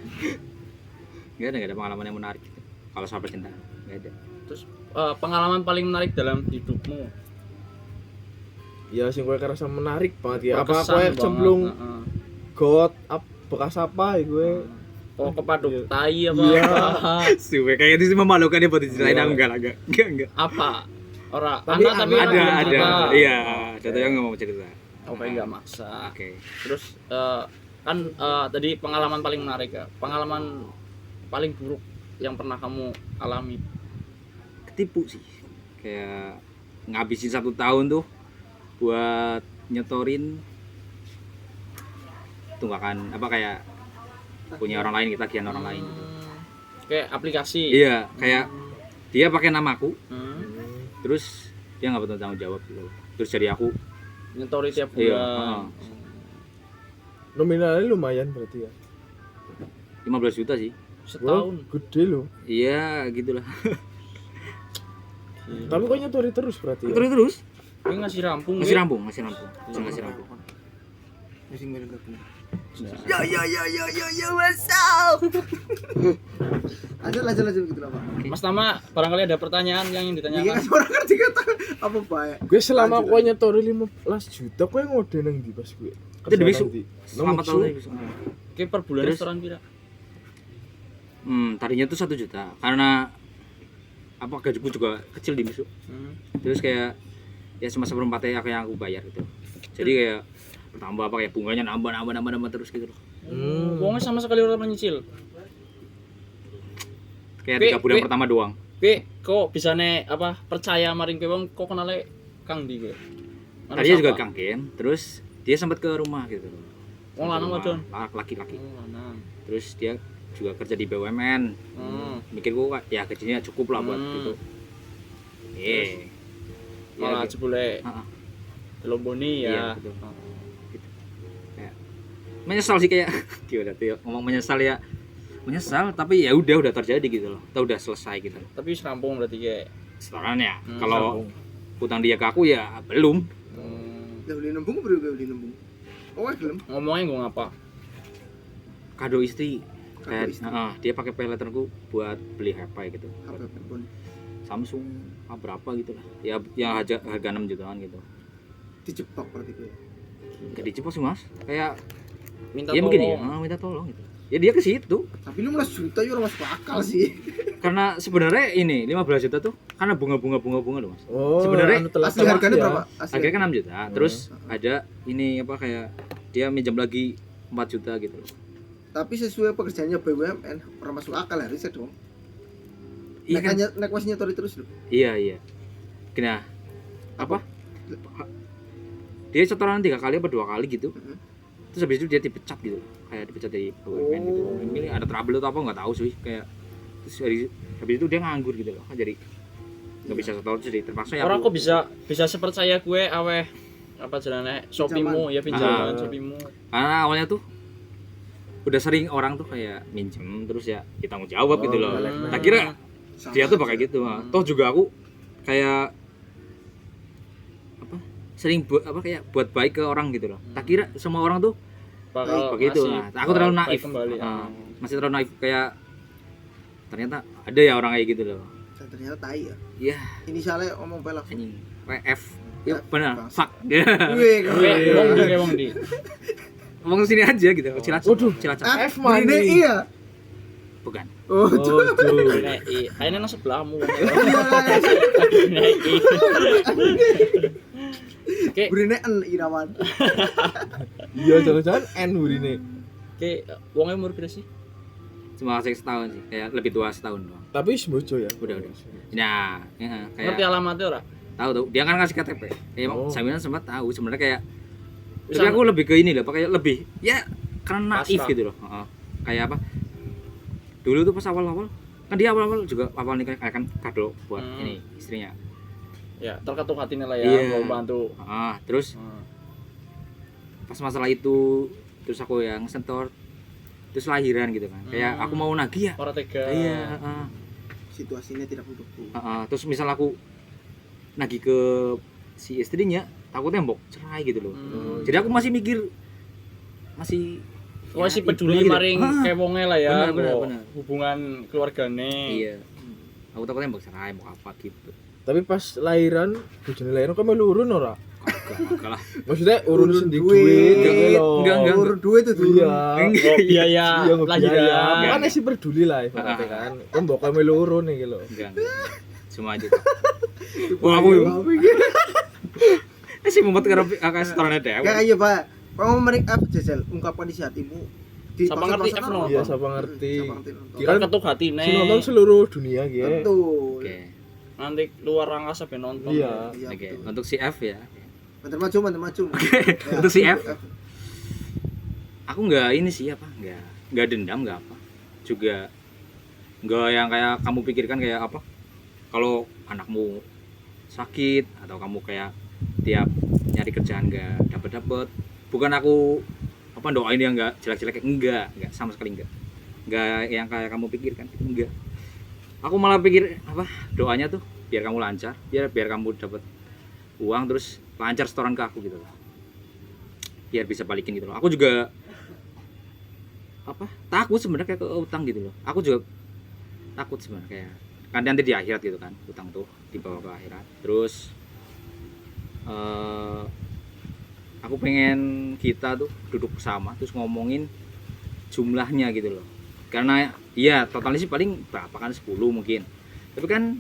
Gak ada pengalaman yang menarik gitu. Kalau soal percintaan gak ada. Terus pengalaman paling menarik dalam hidupmu? Ya sing kowe kerasa menarik banget ya. Apa Berkesan kowe banget, cemplung heeh. got bekas apa ya gue? Oh kepaduk Iya. tai apa? Iya. apa? Suwe kayak itu sih memalukan ya buat diceritain Iya. aku enggak lah enggak. Apa? Ora, Tapi anak tapi anak orang yang Ada. cerita. Iya, ada yang nggak mau cerita. Oke, enggak maksa. Oke. Terus kan tadi pengalaman paling menarik ya. Pengalaman paling buruk yang pernah kamu alami. Ketipu sih. Kayak ngabisin 1 tahun tuh buat nyetorin tunggakan apa kayak punya orang lain, tagihan orang lain gitu. Kayak aplikasi. Iya, kayak dia pakai namaku, Hmm. terus dia nggak bertanggung tanggung jawab gitu. Terus jadi aku Nyetori tiap Iya, bulan. Nominalnya lumayan berarti ya. 15 juta sih. Setahun. Wah, gede loh. Iya, gitulah. Tapi kok nyetori terus berarti ya? Terus Ini ngasih rampung. ngasih Ge. rampung. Ngasih rampung. Masih nggak ada punya. Ya. Yo, what's up? Lanjut gitu lah, Pak. Mas Tama, barangkali ada pertanyaan yang ingin Iya ditanyakan. kan orang kan dikata apa baik. Gue selama Lanjut, kowe nyetori 15 juta kowe ngode nang ndi pas gue? Itu di besok. Nang ndi? Selamat Nang tahun besok? besok. Kayak per bulan Terus? restoran pira? Tadinya tuh 1 juta karena apa gajiku juga kecil di besok. Hmm. Terus kayak ya cuma seperempatnya yang aku bayar gitu. Jadi kayak bertambah apa kayak bunganya nambah terus gitu loh. Wongnya sama sekali ora menyicil. Kayak 3 bulan pertama doang. Kowe kok bisane apa percaya maring kowe wong kok kenale Kang Di kowe? Tadinya juga Kang Ken, terus dia sempat ke rumah gitu. Wong lanang wadon. Laki-laki. Lanang. Terus dia juga kerja di BUMN. Mikirku ya gajinya cukup lah buat gitu. Malah gitu. jebule Heeh. Lomboni Iya, ya. betul. Gitu. Kayak menyesal sih kayak gimana tuh ya, ngomong menyesal ya. Menyesal tapi ya udah terjadi gitu loh. Kita udah selesai gitu. Tapi wis rampung berarti kayak. Setorannya. Kalau utang dia ke aku ya belum. Udah beli nembung bro, udah beli nembung. Oh, gelem. Ngomongnya gue ngapa? Kado istri. Kado Kayak, istri. dia pakai payletterku buat beli HP gitu. HP pun. Samsung berapa gitu lah. Ya yang harga 6 jutaan gitu. Dijebak berarti gue. Enggak dijebak sih Mas. Kayak Minta ya tolong. mungkin ya, minta tolong gitu. Ya dia ke situ. Tapi 15 juta ya orang masuk akal sih. Karena sebenarnya ini 15 juta tuh karena bunga loh Mas. Oh, Sebenarnya anu telat Asli telat harganya ya. berapa? Asli. Harganya kan 6 juta. Terus ada ini apa kayak dia minjam lagi 4 juta gitu loh. Tapi sesuai pekerjaannya BUMN, orang masuk akal harusnya dong. Iya kan? Nek wis nyetori terus lho. Iya. Kena apa? Dia setoran 3 kali apa 2 kali gitu. Terus habis itu dia dipecat gitu. Kayak dipecat dari BUMN gitu. Ini ada trouble atau apa enggak tahu sih kayak terus habis itu dia nganggur gitu loh. Kan jadi enggak bisa setoran terus terpaksa ya. Orang kok bisa sepercaya gue aweh apa jenenge Shopee-mu ya pinjaman Shopee-mu. Karena awalnya tuh udah sering orang tuh kayak minjem terus ya ditanggung jawab gitu loh. Tak kira dia tuh pakai gitu. Toh juga aku kayak apa sering buat baik ke orang gitu loh. Tak kira semua orang tuh Bakal begitu. ngasih Nah, aku terlalu baik naif. kembali. Masih terlalu naif kayak ternyata ada ya orang kayak gitu loh. Dan ternyata tai ya. Iya, Inisialnya omong pelak. anjing. WF. Ya Ya, benar. bangsa. Fuck. Wih, Wong di. Ngomong sini aja gitu. Cilacap. Waduh. Cilacap. F mana iya? Bukan. Oh, tuh. Nei, ayo nang sebelahmu. Oke, Burine en Irawan. Iya, jangan-jangan N burine. oke, wongnya umur berapa sih? Cuma masih setahun sih. Kayak lebih tua setahun doang. Tapi sembojo ya. Udah. Nah, kayak Ngerti alamatnya ora? tahu dia kan ngasih KTP. Oh. Samiran sempat tahu sebenarnya kayak Bisa- tapi aku lebih ke ini loh, kayak lebih ya karena naif Pasrah. gitu loh. Kayak apa? Dulu tuh pas awal-awal kan dia awal-awal juga awal nikah kan kado buat ini istrinya. Ya, terketuk hatinya lah ya, Iya. mau bantu. Terus pas masalah itu terus aku yang sentor terus lahiran gitu kan. Kayak aku mau nagih ya. Orang tega. Iya, Situasinya tidak mendukung. terus misal aku nagih ke si istrinya takutnya mbok cerai gitu loh. Jadi aku masih mikir masih Wah sih ibu peduli gitu. maring kewonge lah ya, Bener. hubungan keluargane. Iya. Aku takutnya mbok cerai mau apa gitu. Tapi pas lahiran, bojone lahiran kok melu urun ora? Kagak lah. Maksudnya urun Urun sendiri duit. duit gitu loh. Enggak. Urut duit itu dulu. Iya. Oh, biaya Iya, lahiran. biaya. Makanya sih peduli lah ibaratnya kan. Kan mbok kowe melu urun iki lho. Enggak. Cuma aja. Wah, aku sih membuat kakak setorannya deh. Kayak aja Pak. Kamu merik apa jajal ungkapkan isi hatimu. Di Siapa ngerti F no? Iya, siapa ngerti. nonton. Kan Terketuk hatine. si nonton seluruh dunia gitu. Betul. Oke. Nanti luar angkasa ben nonton. Iya. Iya, Oke. betul. Untuk si F ya. Bentar maju. Ya, Untuk si F. Aku nggak ini sih apa? Nggak dendam nggak apa. Juga nggak yang kayak kamu pikirkan kayak apa? Kalau anakmu sakit atau kamu kayak tiap nyari kerjaan nggak dapet. Bukan aku apa doain yang nggak jelek-jelek, enggak sama sekali enggak yang kayak kamu pikirkan, enggak. Aku malah pikir apa doanya tuh biar kamu lancar, biar kamu dapat uang terus lancar setoran ke aku gitu loh, biar bisa balikin gitu loh. Aku juga apa takut sebenarnya kayak ke utang gitu loh. Aku juga takut sebenarnya kayak kan nanti di akhirat gitu kan utang tuh dibawa ke akhirat. Terus aku pengen kita tuh duduk bersama terus ngomongin jumlahnya gitu loh, karena iya totalnya sih paling berapa kan 10 mungkin, tapi kan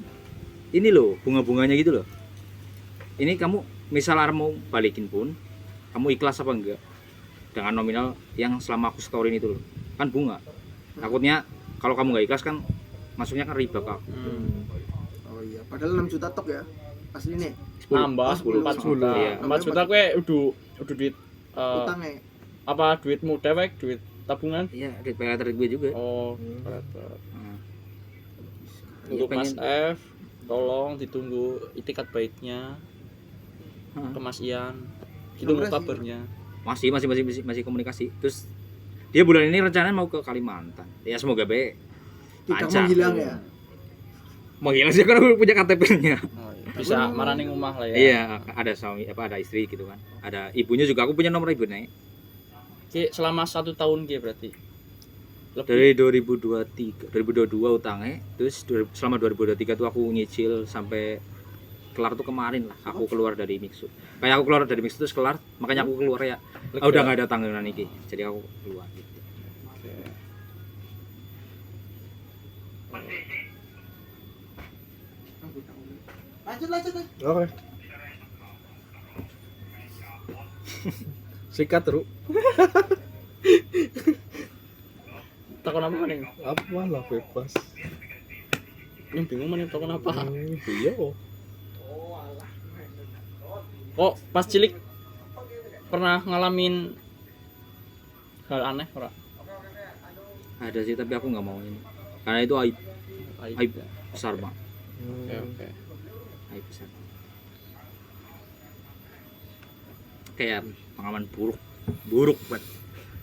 ini loh bunga-bunganya gitu loh. Ini kamu misal mau balikin pun kamu ikhlas apa enggak dengan nominal yang selama aku storyin itu loh. Kan bunga. Takutnya kalau kamu nggak ikhlas kan masuknya kan riba kak. Oh iya, padahal 6 juta tok ya. Asli nih. Nambah 4 juta. Iya. 4 juta kowe udah duit Utangnya. apa duitmu dewek, duit tabungan? Iya, duit paylater gue juga. Oh, Nah, untuk iya, Mas pengen- F, tolong ditunggu itikat baiknya Heeh. ke Mas Ian. Ditunggu Nomornya sih. kabarnya. masih komunikasi. Terus dia bulan ini rencananya mau ke Kalimantan. Ya semoga be Tidak lancar. menghilang ya. Mau hilang sih kan aku punya KTP-nya. Oh, iya. Bisa marani rumah lah ya. Iya, ada suami ada istri gitu kan. Ada ibunya juga, aku punya nomor ibunya. Ki, selama 1 tahun ki berarti. Lebih. Dari 2022 utangnya, terus selama 2023 tuh aku nyicil sampai kelar tuh kemarin lah. Aku keluar dari Mixu. Kayak aku keluar dari Mixu terus kelar, makanya aku keluar ya. Lega. Udah nggak ada tanggungan iki. Jadi aku keluar gitu. Oke. Lanjut. Oke. Sikat Ru. Takon apa nih? Apa lah bebas. Yang bingung mana takon apa? Iya kok. Kok pas cilik pernah ngalamin hal aneh ora? Ada sih tapi aku nggak mau ini. Karena itu aib Aib. besar Pak. Oke. Aib besar. Kayak pengalaman buruk banget.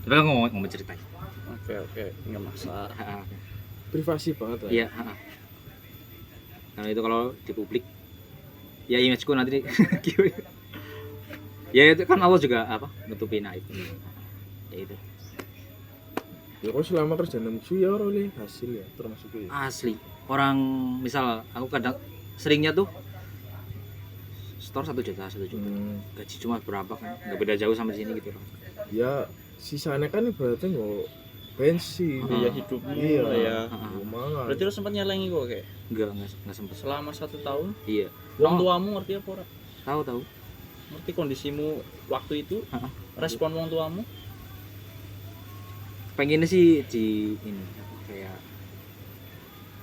Tapi aku ngomong ceritain. Oke, enggak masalah. Privasi banget lah. Iya, karena itu kalau di publik ya imageku nanti ya itu kan Allah juga apa nutupin aib. Ya itu Ya kok selama kerja nemsu ya oleh hasil ya termasuk ya. asli. Orang misal aku kadang seringnya tuh store 1 juta. Gaji cuma berapa kan? Nggak beda jauh sama di sini gitu loh. Ya sisanya kan ibaratnya nggak bensin. Biaya hidupmu Iya. lah ya. Lumayan. Berarti lu sempat nyelengi kok kayak Enggak sempet. selama 1 tahun. Iya. Wong Oh. tuamu ngerti apa ora? Tahu. Ngerti kondisimu waktu itu? Heeh. Respon wong tuamu? Pengennya sih di ini apa, kayak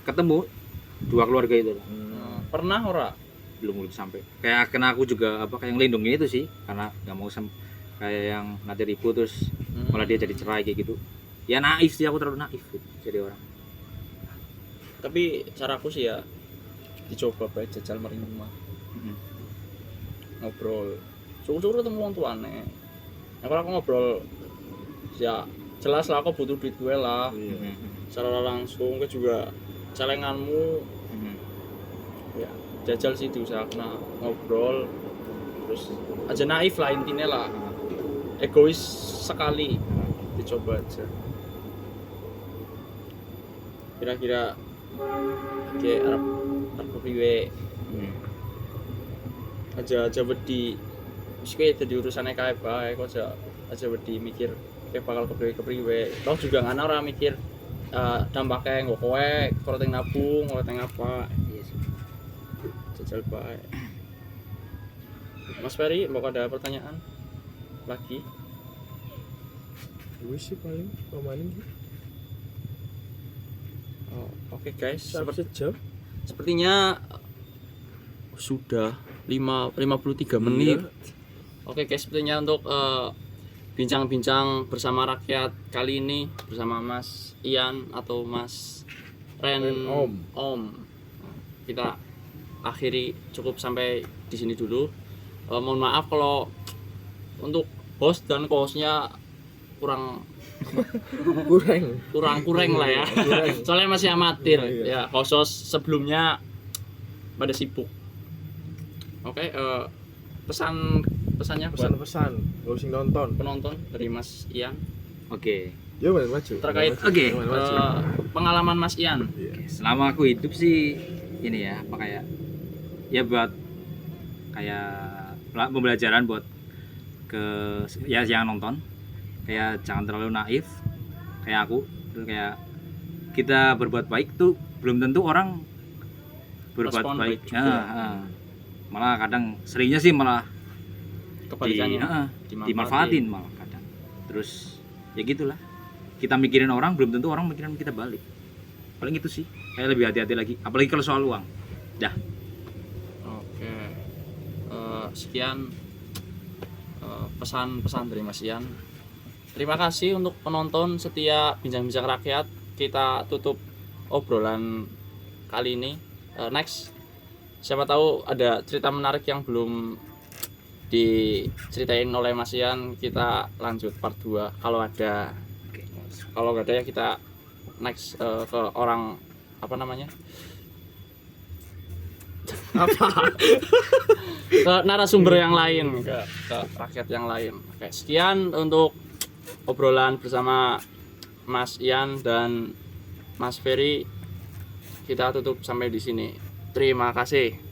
ketemu 2 keluarga itu loh. Pernah ora? Belum sampai kayak kena aku juga apa kayak ngelindungin itu sih karena nggak mau kayak yang nanti ribut terus malah dia jadi cerai kayak gitu ya naif sih aku terlalu naif gitu, jadi orang. Tapi caraku sih ya dicoba bae jajal mari rumah. Ngobrol. Syukur-syukur ketemu wong tuane. Nek ora aku ngobrol ya jelas lah aku butuh duit gue lah. Iya. Secara langsung ke juga celenganmu ya jajal sih diusahakan ngobrol terus aja naif lah intinya lah, egois sekali, dicoba aja kira-kira kayak Arab kepriwe aja wedi wis kowe dadi urusane kae bae kok aja wedi mikir kayak bakal kepriwe toh juga ngana ora mikir dampaknya nggak kowe korting nabung korting apa. Iya sih. Jajal baik. Mas Ferry, mau ada pertanyaan lagi? Wis sih paling pemain gitu. Oh, oke guys, Sejam. sepertinya sudah 53 menit. Oke guys, sepertinya untuk bincang-bincang bersama rakyat kali ini bersama Mas Ian atau Mas Ren Om. Kita akhiri cukup sampai di sini dulu. Mohon maaf kalau untuk host dan co-hostnya kurang lah ya. Soalnya masih amatir. Ya, host sebelumnya pada sibuk. Oke, pesannya buat Pesan-pesan, gak usah nonton. penonton dari Mas Ian Oke. Ya main maju. terkait Oke. pengalaman Mas Ian. Selama aku hidup sih ini ya apa kayak ya buat kayak pembelajaran buat ke ya yang nonton kayak jangan terlalu naif kayak aku. Terus kayak kita berbuat baik tuh belum tentu orang berbuat Respon baik. baik juga. Malah kadang seringnya sih malah Kebalikannya. Dimanfaatin malah kadang. Terus ya gitulah, kita mikirin orang belum tentu orang mikirin kita balik. Paling itu sih, kayak lebih hati-hati lagi, apalagi kalau soal uang. Dah. Oke. Sekian pesan-pesan dari Mas Ian. Terima kasih untuk penonton setia Bincang-Bincang Rakyat. Kita tutup obrolan kali ini. Next, siapa tahu ada cerita menarik yang belum diceritain oleh Mas Ian, kita lanjut part 2 kalau ada. Kalau nggak ada ya kita next ke orang apa namanya? Ke narasumber yang lain, ke rakyat yang lain. Oke, sekian untuk obrolan bersama Mas Ian dan Mas Ferry. Kita tutup sampai di sini. Terima kasih.